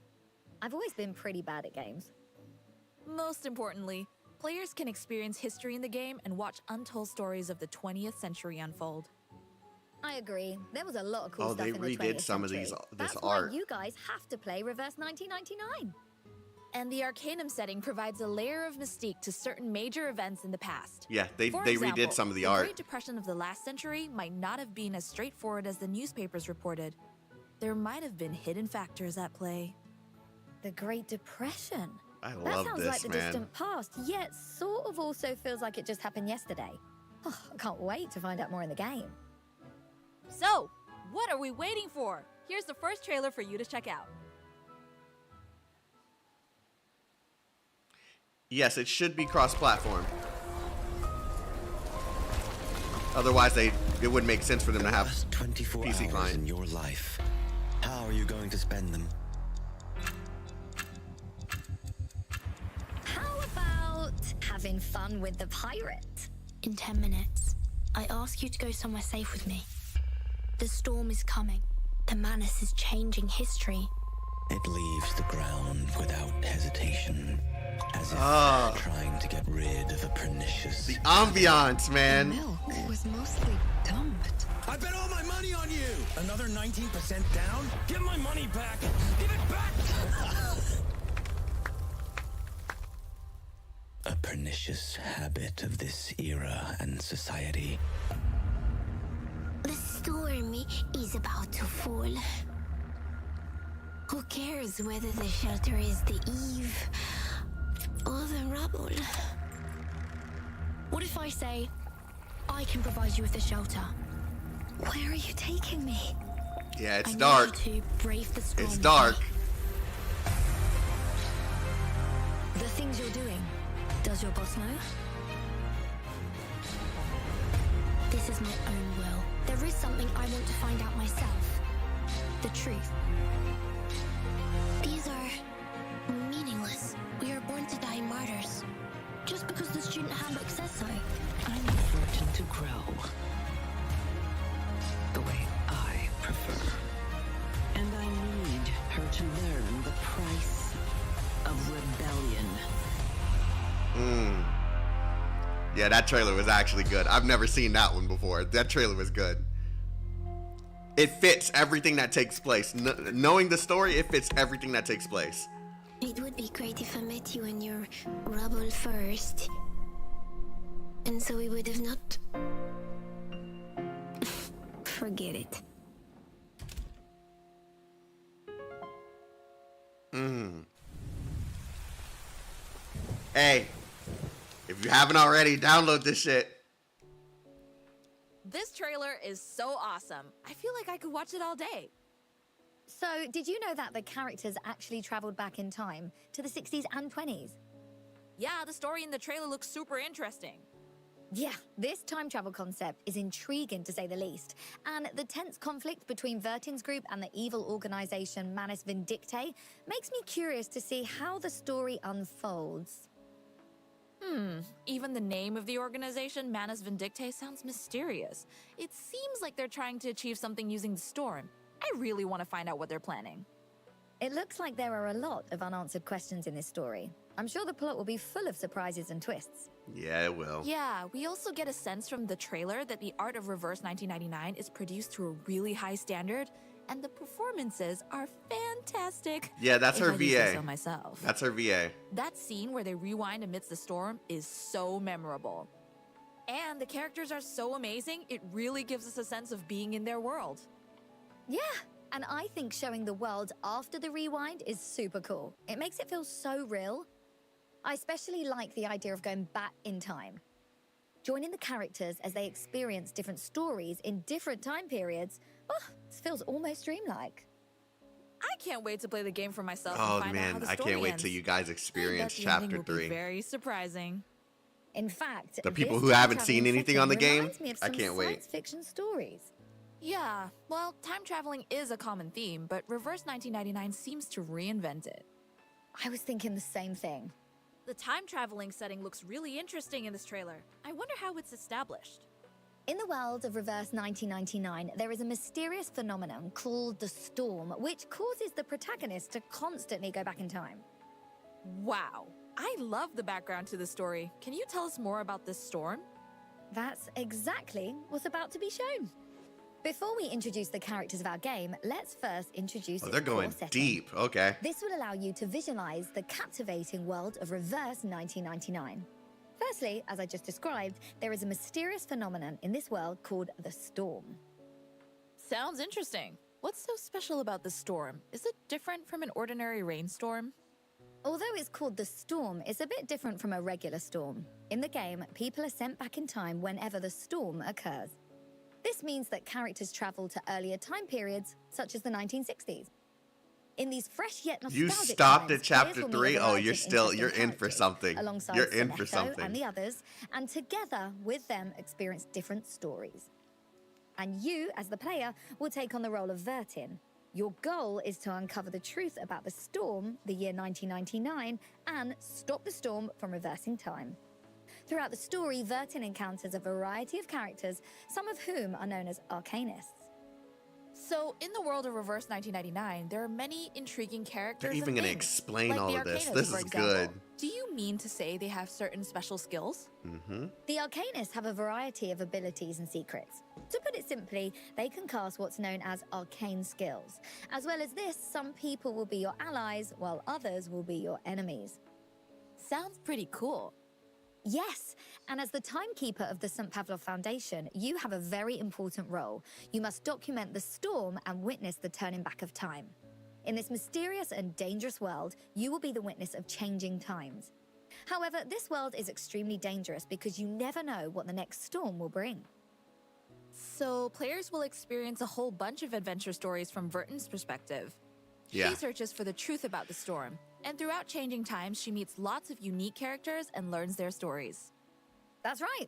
I've always been pretty bad at games. Most importantly, players can experience history in the game and watch untold stories of the 20th century unfold. I agree. There was a lot of cool Oh, stuff they in the 20th redid some of century. this That's art. why you guys have to play Reverse 1999. And the Arcanum setting provides a layer of mystique to certain major events in the past. Yeah, they For redid example, some of the The art. Great Depression of the last century might not have been as straightforward as the newspapers reported. There might have been hidden factors at play. The Great Depression? I That love sounds this, like the man. distant past, yet sort of also feels like it just happened yesterday. Oh, I can't wait to find out more in the game. So, what are we waiting for? Here's the first trailer for you to check out. Yes, it should be cross-platform. Otherwise, it wouldn't make sense for them to have 24 PC hours client. in your life. How are you going to spend them? How about having fun with the pirate? In 10 minutes, I ask you to go somewhere safe with me. The storm is coming. The Manus is changing history. It leaves the ground without hesitation, as if trying to get rid of a pernicious... The ambiance, man. Milk was mostly dumped. I bet all my money on you! Another 19% down? Give my money back! Give it back! A pernicious habit of this era and society. The storm is about to fall. Who cares whether the shelter is the eve or the rubble? What if I say, I can provide you with a shelter? Where are you taking me? Yeah, it's I dark. need you to brave the storm. It's dark. The things you're doing, does your boss know? This is my own will. There is something I want to find out myself. The truth. These are meaningless. We are born to die martyrs. Just because the student handbook says so. I'm fortunate to grow the way I prefer. And I need her to learn the price of rebellion. Yeah, that trailer was actually good. I've never seen that one before. That trailer was good. It fits everything that takes place. Knowing the story, it fits everything that takes place. It would be great if I met you in your rubble first. And so we would have not... Forget it. Hey, if you haven't already, download this shit. This trailer is so awesome. I feel like I could watch it all day. So, did you know that the characters actually traveled back in time to the 60s and 20s? Yeah, the story in the trailer looks super interesting. Yeah, this time travel concept is intriguing to say the least. And the tense conflict between Vertin's group and the evil organization Manus Vindictae makes me curious to see how the story unfolds. Even the name of the organization, Manus Vindictae, sounds mysterious. It seems like they're trying to achieve something using the storm. I really want to find out what they're planning. It looks like there are a lot of unanswered questions in this story. I'm sure the plot will be full of surprises and twists. Yeah, it will. Yeah, we also get a sense from the trailer that the art of Reverse 1999 is produced to a really high standard, and the performances are fantastic. Yeah, that's if her I do say VA. so myself. That's her VA. That scene where they rewind amidst the storm is so memorable. And the characters are so amazing, it really gives us a sense of being in their world. Yeah, and I think showing the world after the rewind is super cool. It makes it feel so real. I especially like the idea of going back in time. Joining the characters as they experience different stories in different time periods, this feels almost dreamlike. I can't wait to play the game for myself Oh and find out how man, the I story can't wait ends. till you guys I bet experience the ending chapter will be 3. very surprising. In fact, The people this who haven't time-traveling seen anything on the setting game, reminds me of I some can't wait. science fiction stories. Yeah, well, time traveling is a common theme, but Reverse 1999 seems to reinvent it. I was thinking the same thing. The time traveling setting looks really interesting in this trailer. I wonder how it's established. In the world of Reverse 1999, there is a mysterious phenomenon called the Storm, which causes the protagonist to constantly go back in time. Wow, I love the background to the story. Can you tell us more about this storm? That's exactly what's about to be shown. Before we introduce the characters of our game, let's first introduce Oh, its they're core going setting. deep. Okay. This will allow you to visualize the captivating world of Reverse 1999. Firstly, as I just described, there is a mysterious phenomenon in this world called the Storm. Sounds interesting. What's so special about this storm? Is it different from an ordinary rainstorm? Although it's called the Storm, it's a bit different from a regular storm. In the game, people are sent back in time whenever the storm occurs. This means that characters travel to earlier time periods, such as the 1960s. In these fresh yet nostalgic You stopped times, at chapter players will 3. meet a Oh, variety you're of still interesting you're in for characters, something. alongside You're in for Sonetto something. and the others, and together with them experience different stories. And you, as the player, will take on the role of Vertin. Your goal is to uncover the truth about the storm, the year 1999, and stop the storm from reversing time. Throughout the story, Vertin encounters a variety of characters, some of whom are known as Arcanists. So, in the world of Reverse 1999, there are many intriguing characters. They're even and going to things. explain Like all the of this. Arcanists, This for is example. good. Do you mean to say they have certain special skills? Mm-hmm. The Arcanists have a variety of abilities and secrets. To put it simply, they can cast what's known as arcane skills. As well as this, some people will be your allies, while others will be your enemies. Sounds pretty cool. Yes, and as the timekeeper of the St. Pavlov Foundation, you have a very important role. You must document the storm and witness the turning back of time. In this mysterious and dangerous world, you will be the witness of changing times. However, this world is extremely dangerous because you never know what the next storm will bring. So, players will experience a whole bunch of adventure stories from Vertin's perspective. Yeah. She searches for the truth about the storm, and throughout changing times, she meets lots of unique characters and learns their stories. That's right.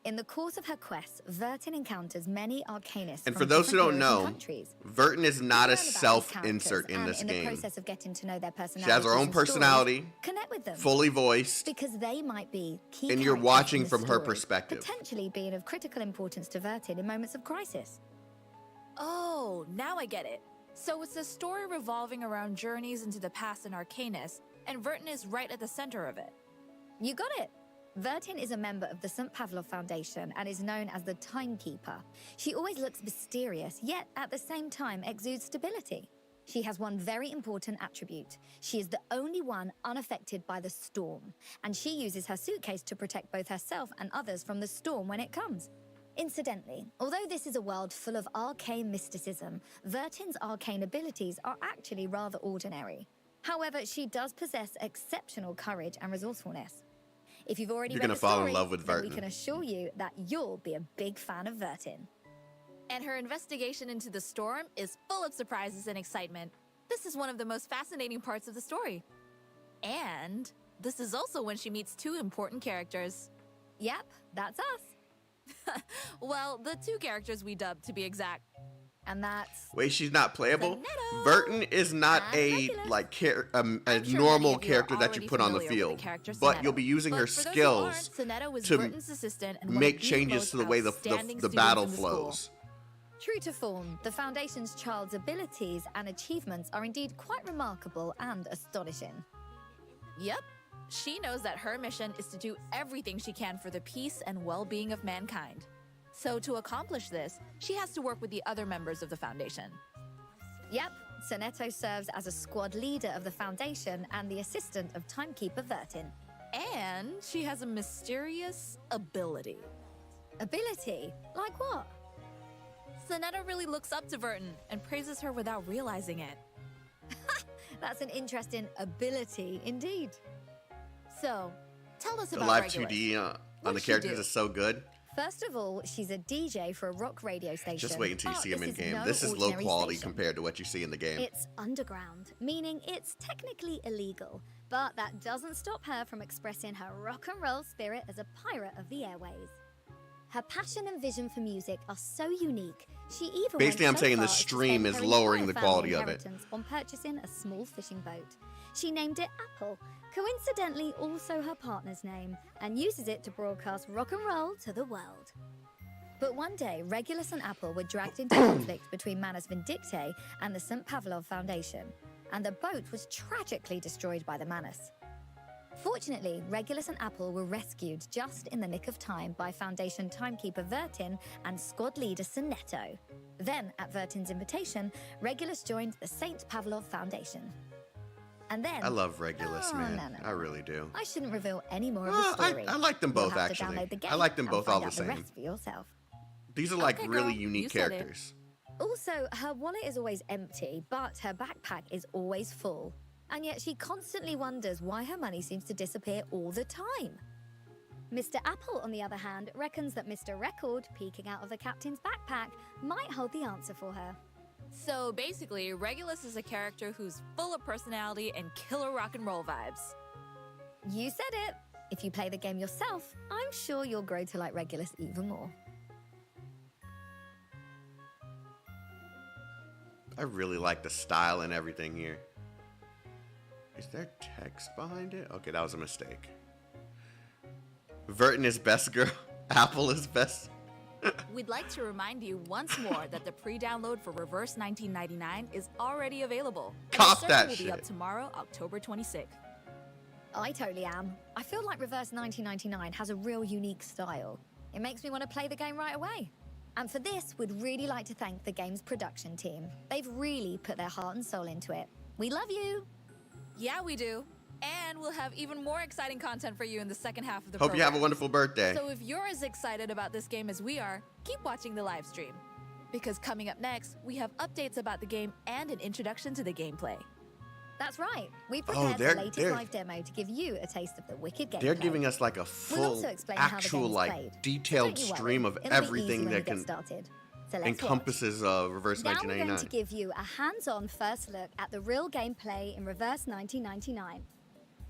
In the course of her quests, Vertin encounters many Arcanists And from for those who different don't eras and know, countries. Vertin is not You a learn about these self-insert characters, in and this in the game. process of getting to know their She has her personalities own and stories, personality, connect with them, fully voiced, because they might be key and you're characters watching in the from her story, perspective. potentially being of critical importance to Vertin in moments of crisis. Oh, now I get it. So it's a story revolving around journeys into the past and Arcanists, and Vertin is right at the center of it. You got it. Vertin is a member of the St. Pavlov Foundation and is known as the Timekeeper. She always looks mysterious, yet at the same time exudes stability. She has one very important attribute. She is the only one unaffected by the storm, and she uses her suitcase to protect both herself and others from the storm when it comes. Incidentally, although this is a world full of arcane mysticism, Vertin's arcane abilities are actually rather ordinary. However, she does possess exceptional courage and resourcefulness. If you've already You're read gonna the fall in story, love with then we Vertin. can assure you that you'll be a big fan of Vertin. And her investigation into the storm is full of surprises and excitement. This is one of the most fascinating parts of the story. And this is also when she meets two important characters. Yep, that's us. Well, the two characters we dubbed, to be exact. And that's... Wait, she's not playable? Vertin is not a like a normal character that you put on the field, but you'll be using her skills to make changes to the way the battle flows. True to form, the Foundation's child's abilities and achievements are indeed quite remarkable and astonishing. Yep. She knows that her mission is to do everything she can for the peace and well-being of mankind. So to accomplish this, she has to work with the other members of the Foundation. Yep, Sonetto serves as a squad leader of the Foundation and the assistant of Timekeeper Vertin. And she has a mysterious ability. Ability? Like what? Sonetto really looks up to Vertin and praises her without realizing it. That's an interesting ability indeed. So, tell us The about live Regulus. 2D on the What's she characters do? is so good. First of all, she's a DJ for a rock radio station. Just wait until you But see him in this is game. no This is low ordinary quality station. compared to what you see in the game. It's underground, meaning it's technically illegal, But that doesn't stop her from expressing her rock and roll spirit as a pirate of the airways. Her passion and vision for music are so unique, she even Basically, I'm went so saying the far as to stream spend is her lowering entire the family quality of it. inheritance on purchasing a small fishing boat. She named it Apple, coincidentally also her partner's name, and uses it to broadcast rock and roll to the world. But one day, Regulus and Apple were dragged into conflict between Manus Vindictae and the St. Pavlov Foundation, and the boat was tragically destroyed by the Manus. Fortunately, Regulus and Apple were rescued just in the nick of time by Foundation timekeeper Vertin and squad leader Sonetto. Then, at Vertin's invitation, Regulus joined the St. Pavlov Foundation. And then... I love Regulus, man. No. I really do. I shouldn't reveal any more of the story. I like them both, You'll have to actually. download the game I like them and both find all the out same. rest for yourself. These are like Okay, really girl, unique you said it. characters. Also, her wallet is always empty, but her backpack is always full. And yet she constantly wonders why her money seems to disappear all the time. Mr. Apple, on the other hand, reckons that Mr. Record, peeking out of the captain's backpack, might hold the answer for her. So basically, Regulus is a character who's full of personality and killer rock and roll vibes. You said it! If you play the game yourself, I'm sure you'll grow to like Regulus even more. I really like the style and everything here. Is there text behind it? Okay, that was a mistake. Vertin is best girl. Apple is best. We'd like to remind you once more that the pre-download for Reverse 1999 is already available. Cop the that server will shit. be up tomorrow, October 26th. I totally am. I feel like Reverse 1999 has a real unique style. It makes me want to play the game right away. And for this, we'd really like to thank the game's production team. They've really put their heart and soul into it. We love you! Yeah, we do. And we'll have even more exciting content for you in the second half of the Hope program. you have a wonderful birthday. So if you're as excited about this game as we are, keep watching the live stream. Because coming up next, we have updates about the game and an introduction to the gameplay. That's right. We prepared they're- the latest they're- live demo to give you a taste of the wicked gameplay. They're giving us like a We'll full, also explain how the actual, game is like played. detailed Don't you worry, stream of it'll be everything easy when that we get can started. So let's encompasses Reverse Now we're going to 1999. give you a hands-on first look at the real gameplay in Reverse 1999.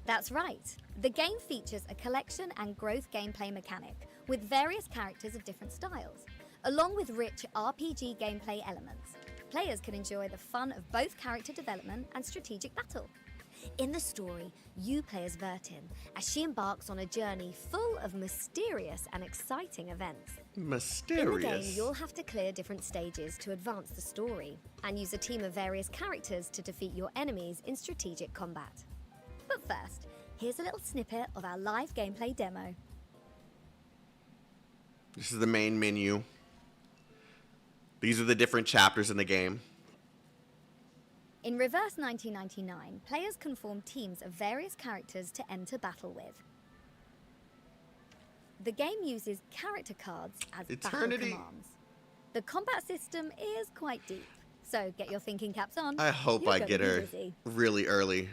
That's right. The game features a collection and growth gameplay mechanic with various characters of different styles, along with rich RPG gameplay elements. Players can enjoy the fun of both character development and strategic battle. In the story, you play as Vertin as she embarks on a journey full of mysterious and exciting events. Mysterious. In the game, you'll have to clear different stages to advance the story and use a team of various characters to defeat your enemies in strategic combat. But first, here's a little snippet of our live gameplay demo. This is the main menu. These are the different chapters in the game. In Reverse 1999, players can form teams of various characters to enter battle with. The game uses character cards as Eternity. battle commands. The combat system is quite deep, so get your thinking caps on. I hope You're I gonna get be her busy. really early.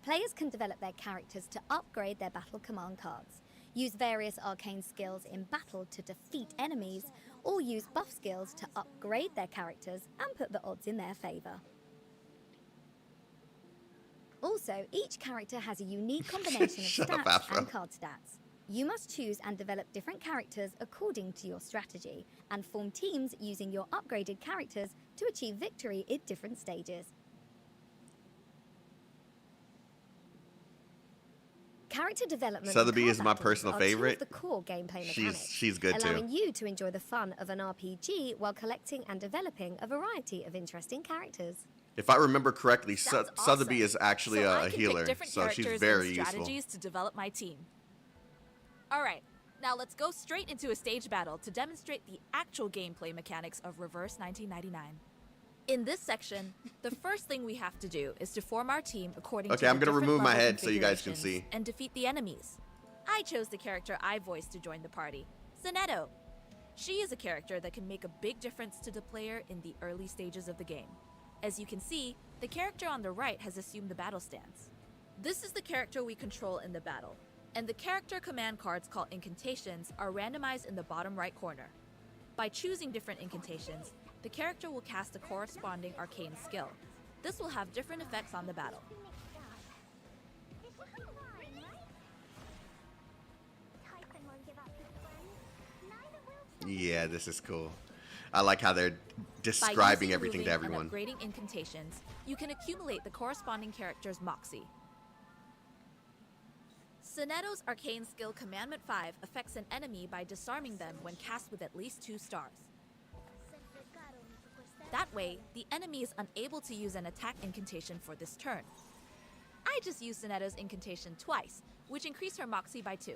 Players can develop their characters to upgrade their battle command cards, use various arcane skills in battle to defeat enemies, or use buff skills to upgrade their characters and put the odds in their favor. Also, each character has a unique combination of Shut up, stats Afro. and card stats. You must choose and develop different characters according to your strategy, and form teams using your upgraded characters to achieve victory in different stages. Character development and Sotheby is card my battles personal are two of favorite. the core gameplay mechanics, She's good too. allowing you to enjoy the fun of an RPG while collecting and developing a variety of interesting characters. If I remember correctly, Sounds Sotheby awesome. is actually So I a can healer, pick different so she's characters very and useful. strategies to develop my team. All right, now let's go straight into a stage battle to demonstrate the actual gameplay mechanics of Reverse 1999. In this section, the first thing we have to do is to form our team according to Okay, the I'm gonna different remove my level head so you guys can configurations see. and defeat the enemies. I chose the character I voiced to join the party, Sonetto. She is a character that can make a big difference to the player in the early stages of the game. As you can see, the character on the right has assumed the battle stance. This is the character we control in the battle, and the character command cards called incantations are randomized in the bottom right corner. By choosing different incantations, the character will cast a corresponding arcane skill. This will have different effects on the battle. Yeah, this is cool. I like how they're By describing using, everything to moving, everyone. and upgrading incantations, you can accumulate the corresponding character's moxie. Sonetto's arcane skill Commandment 5 affects an enemy by disarming them when cast with at least 2 stars. That way, the enemy is unable to use an attack incantation for this turn. I just used Sonetto's incantation twice, which increased her moxie by 2.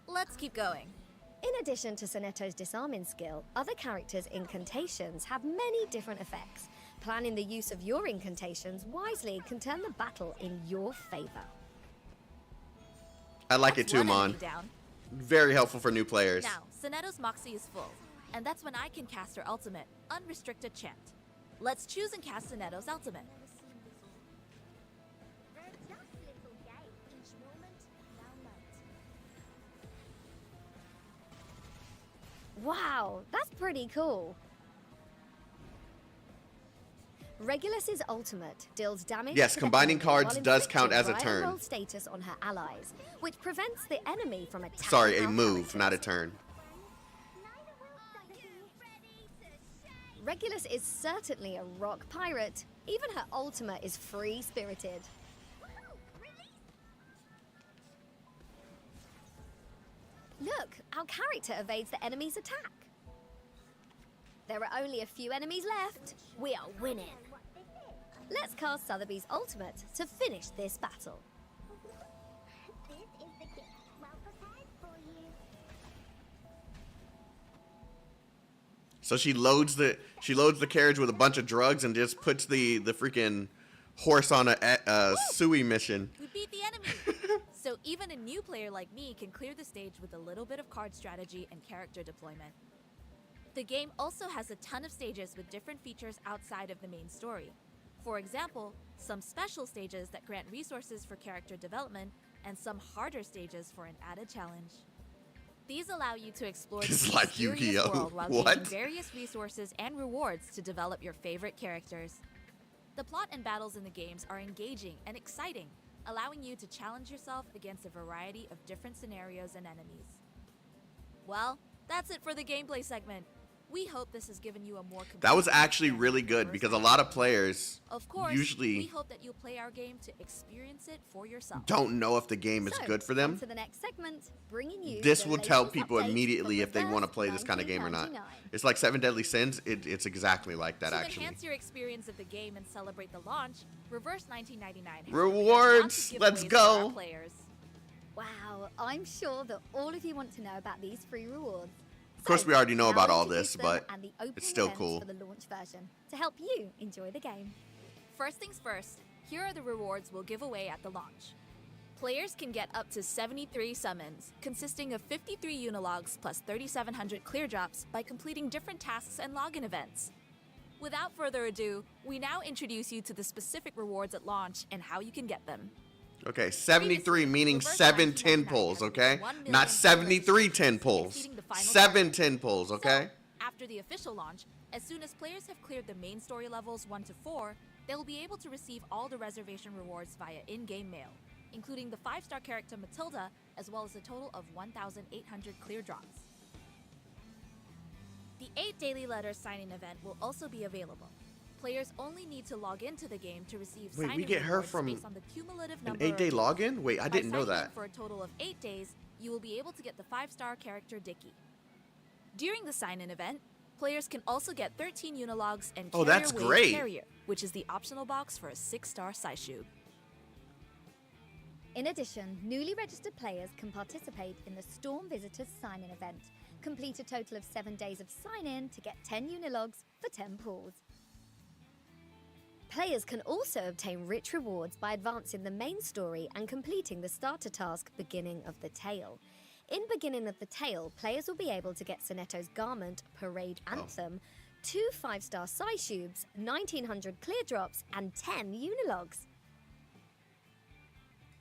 Let's keep going. In addition to Sonetto's disarming skill, other characters' incantations have many different effects. Planning the use of your incantations wisely can turn the battle in your favor. I like it That's too, one Mon. enemy down. Very helpful for new players. Now, Sonetto's moxie is full, and that's when I can cast her ultimate, Unrestricted Chant. Let's choose and cast Sonetto's ultimate. Wow, that's pretty cool. Regulus's ultimate deals damage. Yes, to the combining enemy cards while does count as a inflicting turn. roll status on her allies, which prevents the enemy from attacking. Sorry, a our move, characters. not a turn. Regulus is certainly a rock pirate. Even her ultimate is free-spirited. Look, our character evades the enemy's attack. There are only a few enemies left. We are winning. Let's cast Sotheby's ultimate to finish this battle. This is the gift well prepared for you. So she loads the carriage with a bunch of drugs and just puts the freaking horse on a Sui mission. We beat the enemy! So even a new player like me can clear the stage with a little bit of card strategy and character deployment. The game also has a ton of stages with different features outside of the main story. For example, some special stages that grant resources for character development, and some harder stages for an added challenge. These allow you to explore It's the like mysterious Yu-Gi-Oh! world while What? gaining various resources and rewards to develop your favorite characters. The plot and battles in the games are engaging and exciting, allowing you to challenge yourself against a variety of different scenarios and enemies. Well, that's it for the gameplay segment. We hope this has given you a more complete That was actually understanding really of good the because a first lot game. of players Of course, usually we hope that you'll play our game to experience it for yourself. don't know if the game is So, good for on them. to the next segment, bringing you This the will tell latest people updates immediately from if they want to play this kind of game or not. 1999. It's like 7 Deadly Sins. It's exactly like that, To actually. enhance your experience of the game and celebrate the launch, Reverse 1999 has Rewards! lots of Let's giveaways go! for our players. Wow, I'm sure that all of you want to know about these free rewards. Of course, we already know Now about I'll all introduce this, them but and the opening it's still events cool. for the launch version to help you enjoy the game. First things first, here are the rewards we'll give away at the launch. Players can get up to 73 summons, consisting of 53 Unilogs plus 3,700 clear drops by completing different tasks and login events. Without further ado, we now introduce you to the specific rewards at launch and how you can get them. Okay, 73 meaning Reverse 7 1999 10 pulls, has okay? 1 million Not 73 10 celebrations, pulls. exceeding the final 7 target. 10 pulls, okay? After the official launch, as soon as players have cleared the main story levels 1 to 4, they will be able to receive all the reservation rewards via in-game mail, including the 5-star character Matilda, as well as a total of 1,800 clear drops. The 8 daily letter sign-in event will also be available. Players only need to log into the game to receive Wait, we sign-in get her rewards from based on the cumulative An number 8-day of login? Wait, I By didn't know signing in that. For a total of 8 days, you will be able to get the 5-star character Dicky. During the sign-in event, players can also get 13 Unilogs and Oh, Carrier that's Wave great. Carrier, which is the optional box for a 6-star Saishub. In addition, newly registered players can participate in the Storm Visitors sign-in event. Complete a total of 7 days of sign-in to get 10 Unilogs for 10 pulls. Players can also obtain rich rewards by advancing the main story and completing the starter task Beginning of the Tale. In Beginning of the Tale, players will be able to get Sonetto's Garment, Parade Anthem, 2 5-star Saishubs, 1,900 clear drops, and 10 Unilogs.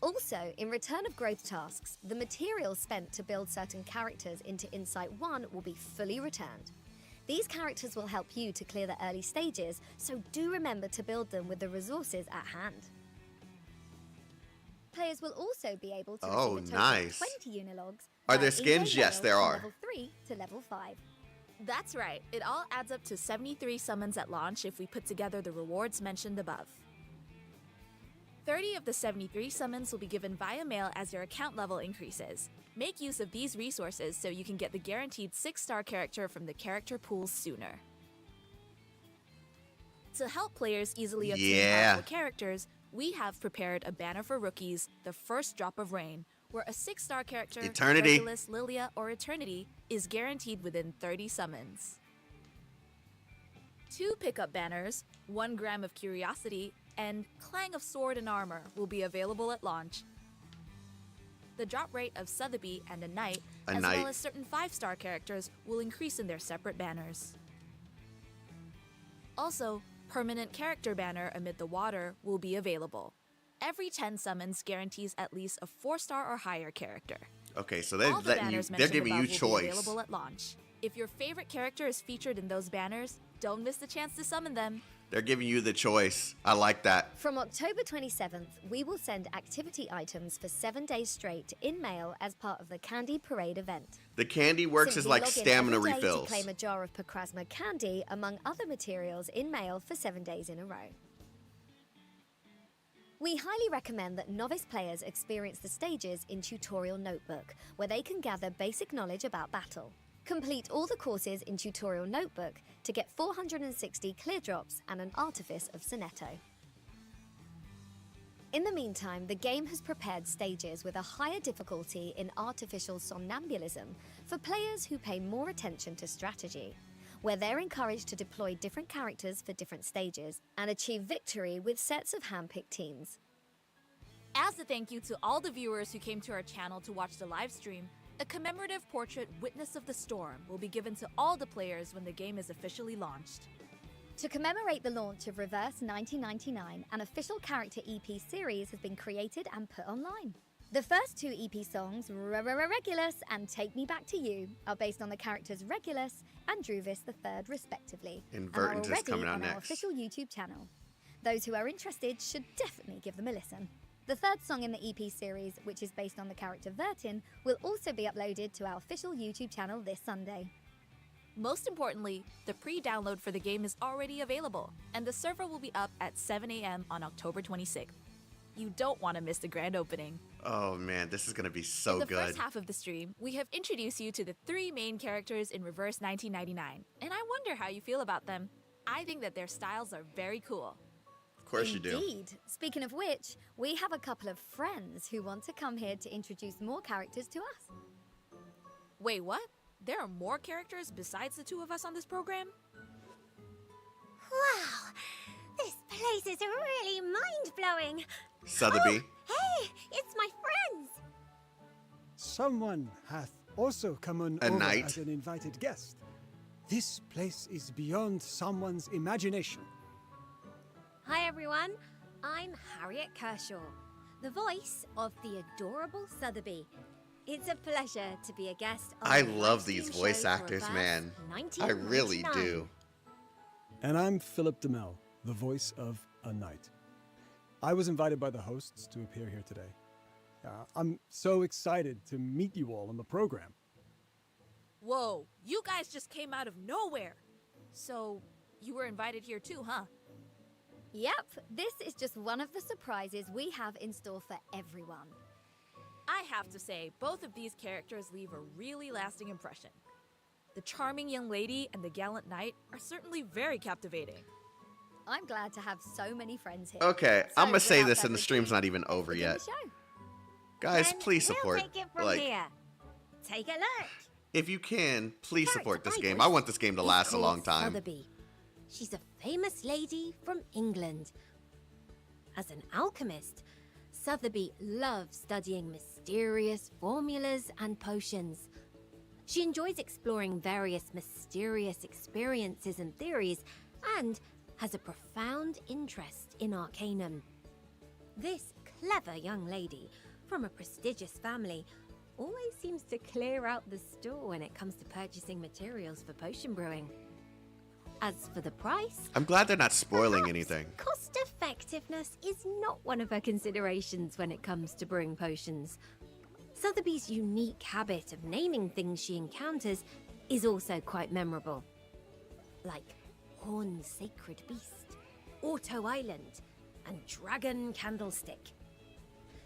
Also, in Return of Growth tasks, the materials spent to build certain characters into Insight 1 will be fully returned. These characters will help you to clear the early stages, so do remember to build them with the resources at hand. Players will also be able to receive a total nice. of 20 Unilogs. Are via there skins? in-game Yes, mail there from are. Level 3 to level 5. That's right. It all adds up to 73 summons at launch if we put together the rewards mentioned above. 30 of the 73 summons will be given via mail as your account level increases. Make use of these resources so you can get the guaranteed 6-star character from the character pools sooner. To help players easily obtain powerful characters, we have prepared a banner for rookies, the First Drop of Rain, where a 6-star character, Eternity. Regulus, Lilia, or Eternity, is guaranteed within 30 summons. 2 pickup banners, 1 Gram of Curiosity, and Clang of Sword and Armor will be available at launch. The drop rate of Sotheby and a Knight, well as certain 5-star characters, will increase in their separate banners. Also, Permanent Character Banner Amid the Water will be available. Every 10 summons guarantees at least a 4-star or higher character. Okay, so All the they're banners giving you mentioned above will be choice. available at launch. If your favorite character is featured in those banners, don't miss the chance to summon them. They're giving you the choice. I like that. From October 27th, we will send activity items for 7 days straight in mail as part of the Candy Parade event. The candy works as Simply like log in stamina every day refills. to claim a jar of Pacrasma candy, among other materials, in mail for 7 days in a row. We highly recommend that novice players experience the stages in Tutorial Notebook, where they can gather basic knowledge about battle. Complete all the courses in Tutorial Notebook to get 460 clear drops and an Artifice of Sonetto. In the meantime, the game has prepared stages with a higher difficulty in artificial somnambulism for players who pay more attention to strategy, where they're encouraged to deploy different characters for different stages and achieve victory with sets of hand-picked teams. As a thank you to all the viewers who came to our channel to watch the live stream, a commemorative portrait Witness of the Storm will be given to all the players when the game is officially launched. To commemorate the launch of Reverse 1999, an official character EP series has been created and put online. The first 2 EP songs, Regulus and Take Me Back to You, are based on the characters Regulus and Druvis III respectively, and are Invertant is already coming out on our next. official YouTube channel. Those who are interested should definitely give them a listen. The third song in the EP series, which is based on the character Vertin, will also be uploaded to our official YouTube channel this Sunday. Most importantly, the pre-download for the game is already available, and the server will be up at 7 a.m. on October 26th. You don't want to miss the grand opening. Oh man, this is gonna be so In the good. first half of the stream, we have introduced you to the 3 main characters in Reverse 1999, and I wonder how you feel about them. I think that their styles are very cool. Of course you do. Indeed. Speaking of which, we have a couple of friends who want to come here to introduce more characters to us. Wait, what? There are more characters besides the 2 of us on this program? Wow, this place is really mind-blowing. Sotheby. Hey, it's my friends. Someone hath also come on A over knight. as an invited guest. This place is beyond someone's imagination. Hi everyone, I'm Harriet Kershaw, the voice of the adorable Sotheby. It's a pleasure to be a guest on I the love live these stream voice show for actors, Reverse man. I really 1999. do. And I'm Philip DeMel, the voice of a knight. I was invited by the hosts to appear here today. I'm so excited to meet you all on the program. Whoa, you guys just came out of nowhere! So, you were invited here too, huh? Yep, this is just one of the surprises we have in store for everyone. I have to say, both of these characters leave a really lasting impression. The charming young lady and the gallant knight are certainly very captivating. I'm glad to have so many friends here. Okay, So, I'm gonna say without this and the further stream's ado, not even over begin yet. the show. Guys, Then please we'll support. take it from Like, here. Take a look. if you can, please support this Character game. voice I want this game to is last a called long time. Sotheby. She's a famous lady from England. As an alchemist, Sotheby loves studying mysterious formulas and potions. She enjoys exploring various mysterious experiences and theories, and has a profound interest in Arcanum. This clever young lady, from a prestigious family, always seems to clear out the store when it comes to purchasing materials for potion brewing. As for the price, I'm glad they're not spoiling anything. cost effectiveness is not one of her considerations when it comes to brewing potions. Sotheby's unique habit of naming things she encounters is also quite memorable. Like Horn's Sacred Beast, Auto Island, and Dragon Candlestick.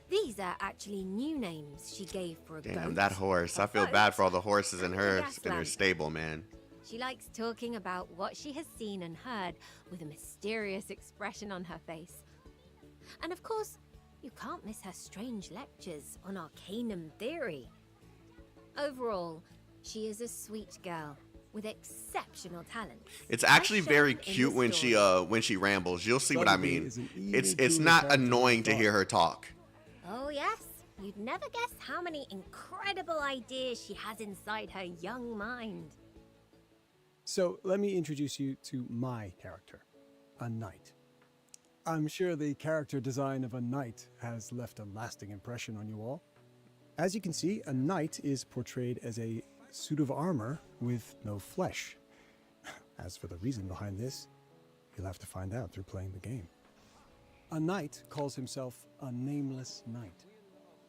These are actually new names she gave for a goat. Damn, that horse. I feel bad for all the horses in her stable, man. She likes talking about what she has seen and heard with a mysterious expression on her face. And of course, you can't miss her strange lectures on Arcanum theory. Overall, she is a sweet girl with exceptional talent. It's actually very cute when she rambles. You'll see what I mean. It's not annoying to hear her talk. Oh yes, you'd never guess how many incredible ideas she has inside her young mind. So let me introduce you to my character, a knight. I'm sure the character design of a knight has left a lasting impression on you all. As you can see, a knight is portrayed as a suit of armor with no flesh. As for the reason behind this, you'll have to find out through playing the game. A knight calls himself a nameless knight.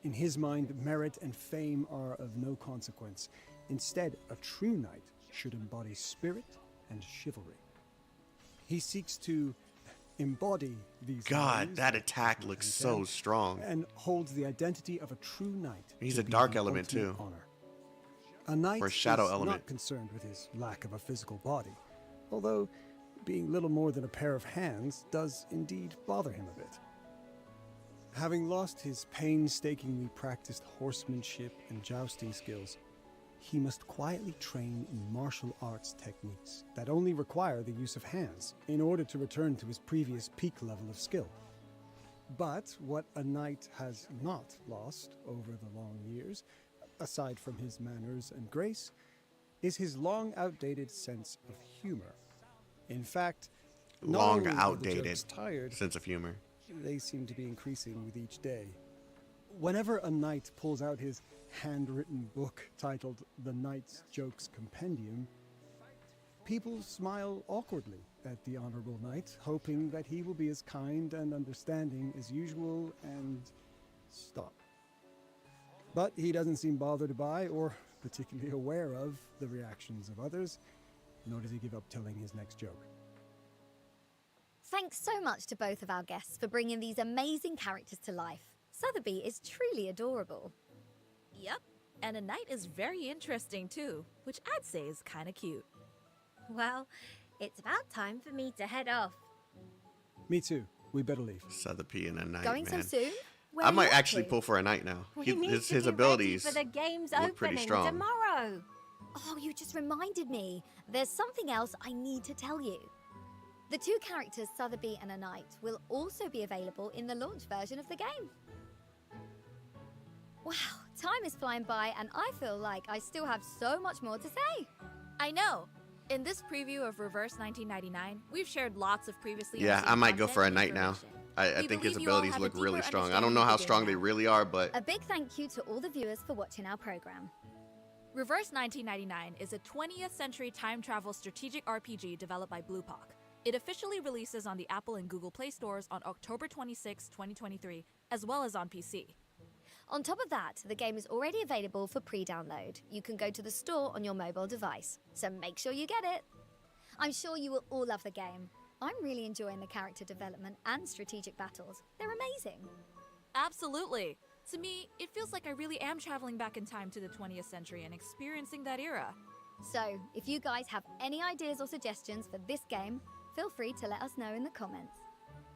In his mind, merit and fame are of no consequence. Instead, a true knight should embody spirit and chivalry. He seeks to embody these God, values that attack looks so strong. and holds the identity of a true knight. He's to a be dark the element ultimate too. honor. A knight Or a shadow is element. not concerned with his lack of a physical body, although being little more than a pair of hands does indeed bother him a bit. Having lost his painstakingly practiced horsemanship and jousting skills, he must quietly train in martial arts techniques that only require the use of hands in order to return to his previous peak level of skill. But what a knight has not lost over the long years, aside from his manners and grace, is his long outdated sense of humor. In fact, not Long only are the outdated jokes tired, sense of humor. they seem to be increasing with each day. Whenever a knight pulls out his handwritten book titled The Knight's Jokes Compendium, people smile awkwardly at the Honorable Knight, hoping that he will be as kind and understanding as usual and stop. But he doesn't seem bothered by or particularly aware of the reactions of others, nor does he give up telling his next joke. Thanks so much to both of our guests for bringing these amazing characters to life. Sotheby is truly adorable. Yep, and a knight is very interesting too, which I'd say is kind of cute. Well, it's about time for me to head off. Me too. We better leave. Sotheby and a knight, Going man. so soon? Where I are you might off actually to? pull for a knight now. We need His to be abilities ready for the game's look pretty opening strong. tomorrow. Oh, you just reminded me. There's something else I need to tell you. The two characters, Sotheby and a knight, will also be available in the launch version of the game. Wow, time is flying by and I feel like I still have so much more to say. I know. In this preview of Reverse 1999, we've shared lots of previously Yeah, unseen I might go content for a and knight now. information. I We think his believe you all abilities have a look really deeper strong. I don't understanding know of how the strong game they now. really are, but A big thank you to all the viewers for watching our program. Reverse 1999 is a 20th century time travel strategic RPG developed by Bluepock. It officially releases on the Apple and Google Play stores on October 26, 2023, as well as on PC. On top of that, the game is already available for pre-download. You can go to the store on your mobile device, so make sure you get it. I'm sure you will all love the game. I'm really enjoying the character development and strategic battles. They're amazing. Absolutely. To me, it feels like I really am traveling back in time to the 20th century and experiencing that era. So, if you guys have any ideas or suggestions for this game, feel free to let us know in the comments.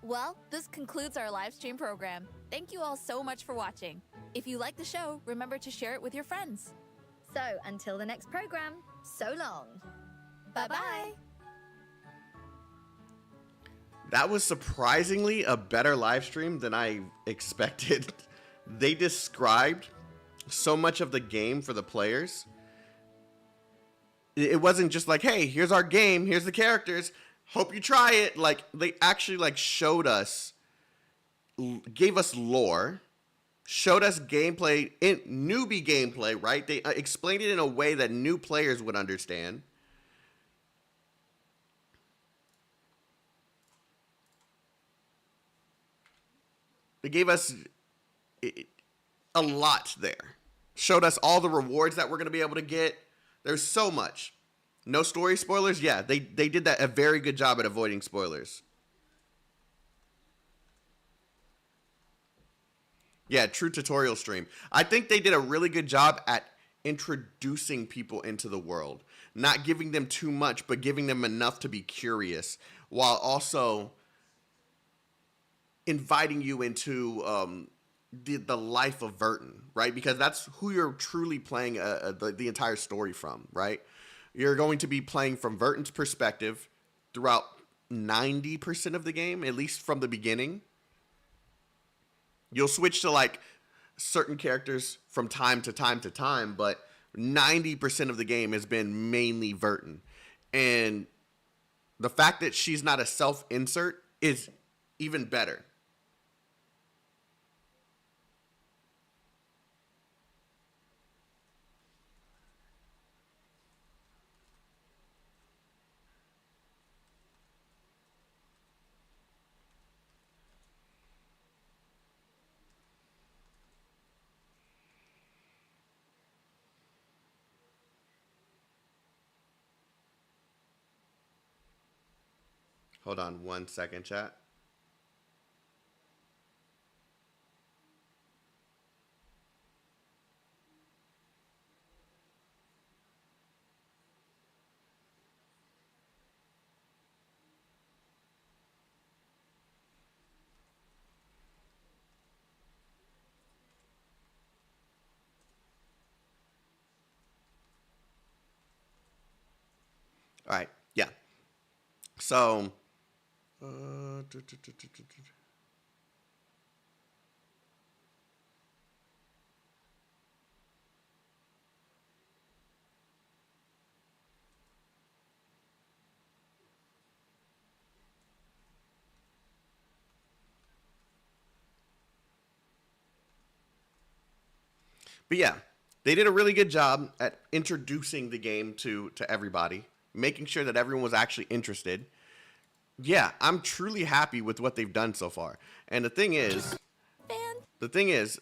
Well, this concludes our live stream program. Thank you all so much for watching. If you like the show, remember to share it with your friends. So, until the next program, so long. Bye-bye. that was surprisingly a better live stream than I expected. They described so much of the game for the players. It wasn't just like, hey, here's our game, here's the characters, hope you try it. Like, they actually like showed us, gave us lore, showed us gameplay, newbie gameplay, right? They explained it in a way that new players would understand. They gave us a lot there. Showed us all the rewards that we're going to be able to get. There's so much. No story spoilers? Yeah, they did that a very good job at avoiding spoilers. Yeah, true tutorial stream. I think they did a really good job at introducing people into the world. Not giving them too much, but giving them enough to be curious, while also inviting you into the life of Verton, right? Because that's who you're truly playing the entire story from, right? You're going to be playing from Verton's perspective throughout 90% of the game, at least from the beginning. You'll switch to like certain characters from time to time to time, but 90% of the game has been mainly Verton. And the fact that she's not a self-insert is even better. Hold on 1 second, chat. All right, yeah. So, but yeah, they did a really good job at introducing the game to everybody, making sure that everyone was actually interested. Yeah, I'm truly happy with what they've done so far. And the thing is,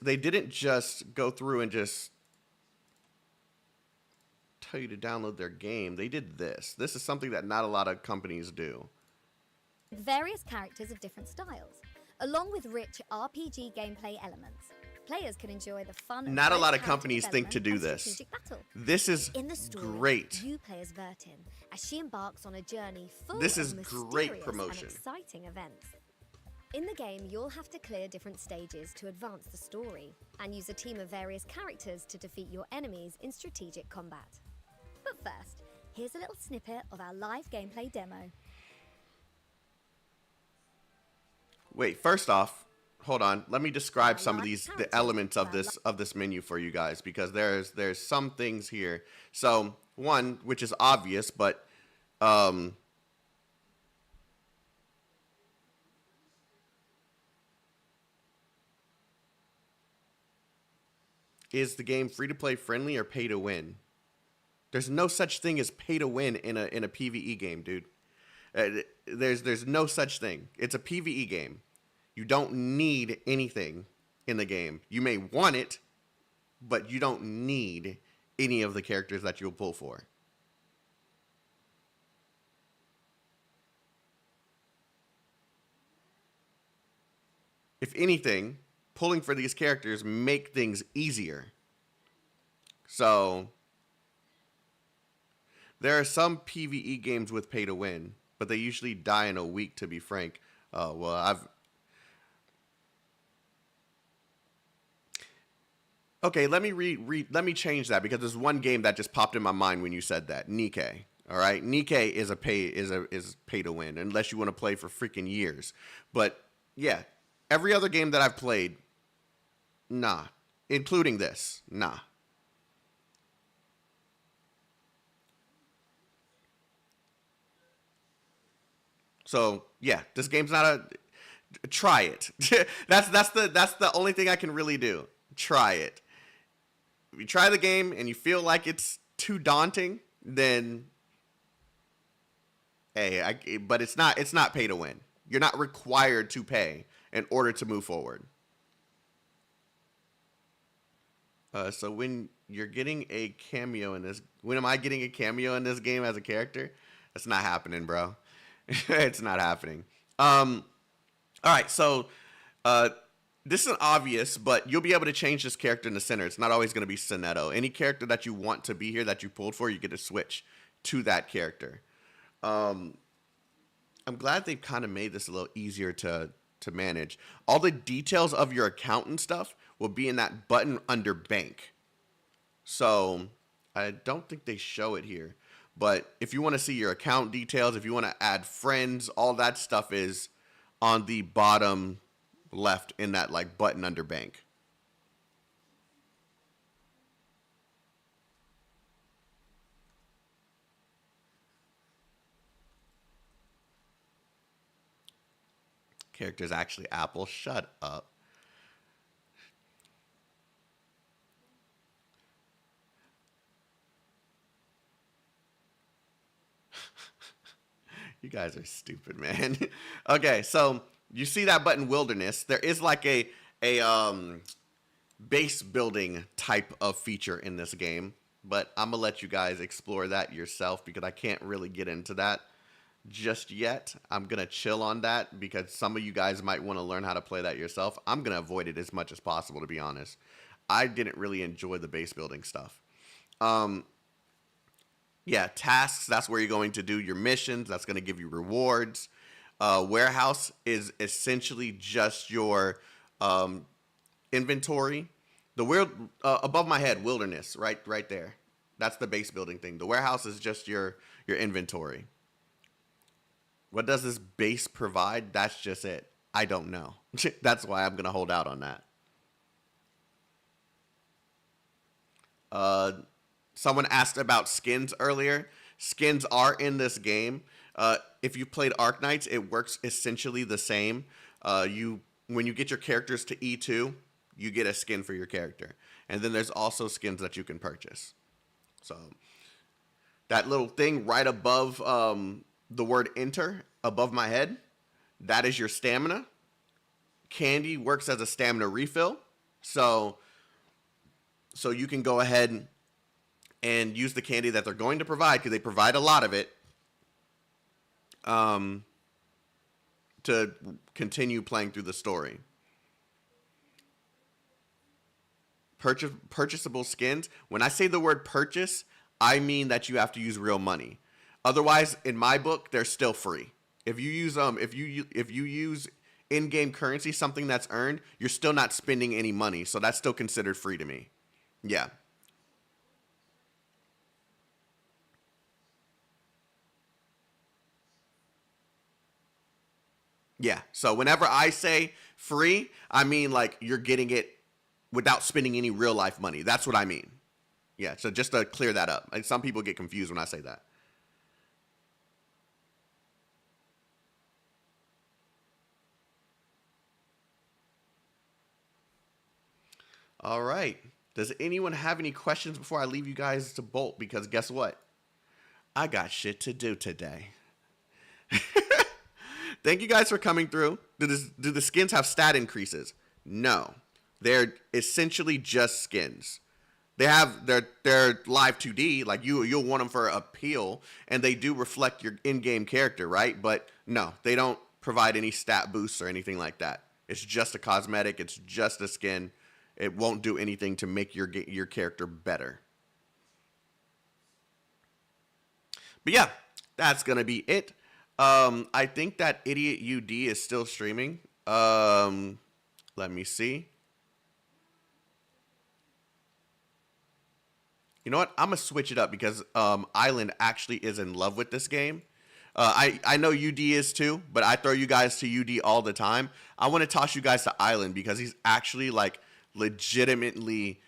they didn't just go through and just tell you to download their game. They did this. This is something that not a lot of companies do. Various characters of different styles, along with rich RPG gameplay elements. Players can enjoy the fun. Not a lot of companies think to do this. This is in the story, great. You play as Vertin as she embarks on a journey full This is of great mysterious promotion. and exciting events. In the game, you'll have to clear different stages to advance the story, and use a team of various characters to defeat your enemies in strategic combat. But first, here's a little snippet of our live gameplay demo. Wait, first off, hold on. Let me describe some of the elements of this menu for you guys, because there's some things here. So one, which is obvious, but is the game free to play friendly or pay to win? There's no such thing as pay to win in a PvE game, dude. There's no such thing. It's a PvE game. You don't need anything in the game. You may want it, but you don't need any of the characters that you'll pull for. If anything, pulling for these characters make things easier. So there are some PvE games with pay to win, but they usually die in a week, to be frank. Okay, let me change that, because there's one game that just popped in my mind when you said that. Nikke. All right, Nikke is pay to win unless you want to play for freaking years. But yeah, every other game that I've played, nah, including this, nah. So yeah, this game's not a. Try it. that's the only thing I can really do. Try it. If you try the game and you feel like it's too daunting, then hey, but it's not pay to win. You're not required to pay in order to move forward. So when you're getting a cameo in this. When am I getting a cameo in this game as a character? That's not happening, bro. It's not happening. All right, so this is obvious, but you'll be able to change this character in the center. It's not always going to be Sonetto. Any character that you want to be here that you pulled for, you get to switch to that character. I'm glad they've kind of made this a little easier to manage. All the details of your account and stuff will be in that button under bank. So I don't think they show it here. But if you want to see your account details, if you want to add friends, all that stuff is on the bottom left in that like button under bank. Character's actually Apple. Shut up. You guys are stupid, man. Okay, so you see that button Wilderness. There is like a base building type of feature in this game, but I'm going to let you guys explore that yourself because I can't really get into that just yet. I'm going to chill on that because some of you guys might want to learn how to play that yourself. I'm going to avoid it as much as possible, to be honest. I didn't really enjoy the base building stuff. Yeah, tasks, that's where you're going to do your missions. That's going to give you rewards. Warehouse is essentially just your inventory. The above my head, Wilderness, right there. That's the base building thing. The warehouse is just your inventory. What does this base provide? That's just it. I don't know. That's why I'm going to hold out on that. Someone asked about skins earlier. Skins are in this game. If you've played Arcanists, it works essentially the same. When you get your characters to E2, you get a skin for your character. And then there's also skins that you can purchase. So that little thing right above the word enter, above my head, that is your stamina. Candy works as a stamina refill. So you can go ahead and use the candy that they're going to provide, because they provide a lot of it, to continue playing through the story. Purchasable skins. When I say the word purchase, I mean that you have to use real money. Otherwise, in my book, they're still free. If you use in-game currency, something that's earned, you're still not spending any money, so that's still considered free to me. Yeah. Yeah, so whenever I say free, I mean like you're getting it without spending any real life money. That's what I mean. Yeah, so just to clear that up. Like, some people get confused when I say that. All right. Does anyone have any questions before I leave you guys to bolt? Because guess what? I got shit to do today. Thank you guys for coming through. Do the skins have stat increases? No. They're essentially just skins. They're live 2D, like you'll want them for appeal, and they do reflect your in-game character, right? But no, they don't provide any stat boosts or anything like that. It's just a cosmetic, it's just a skin. It won't do anything to make your character better. But yeah, that's gonna be it. I think that Idiot UD is still streaming. Let me see. You know what? I'm going to switch it up because Island actually is in love with this game. I know UD is too, but I throw you guys to UD all the time. I want to toss you guys to Island because he's actually like legitimately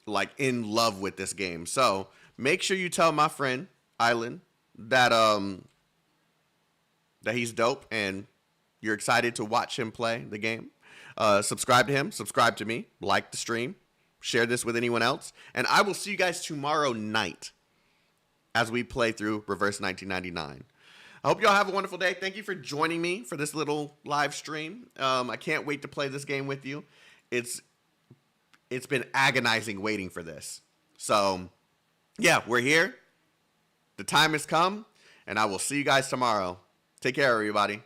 like in love with this game. So make sure you tell my friend Island that he's dope and you're excited to watch him play the game. Subscribe to him, subscribe to me, like the stream, share this with anyone else, and I will see you guys tomorrow night as we play through Reverse 1999. I hope y'all have a wonderful day. Thank you for joining me for this little live stream. I can't wait to play this game with you. It's it's been agonizing waiting for this. So, yeah, we're here. The time has come, and I will see you guys tomorrow. Take care, everybody.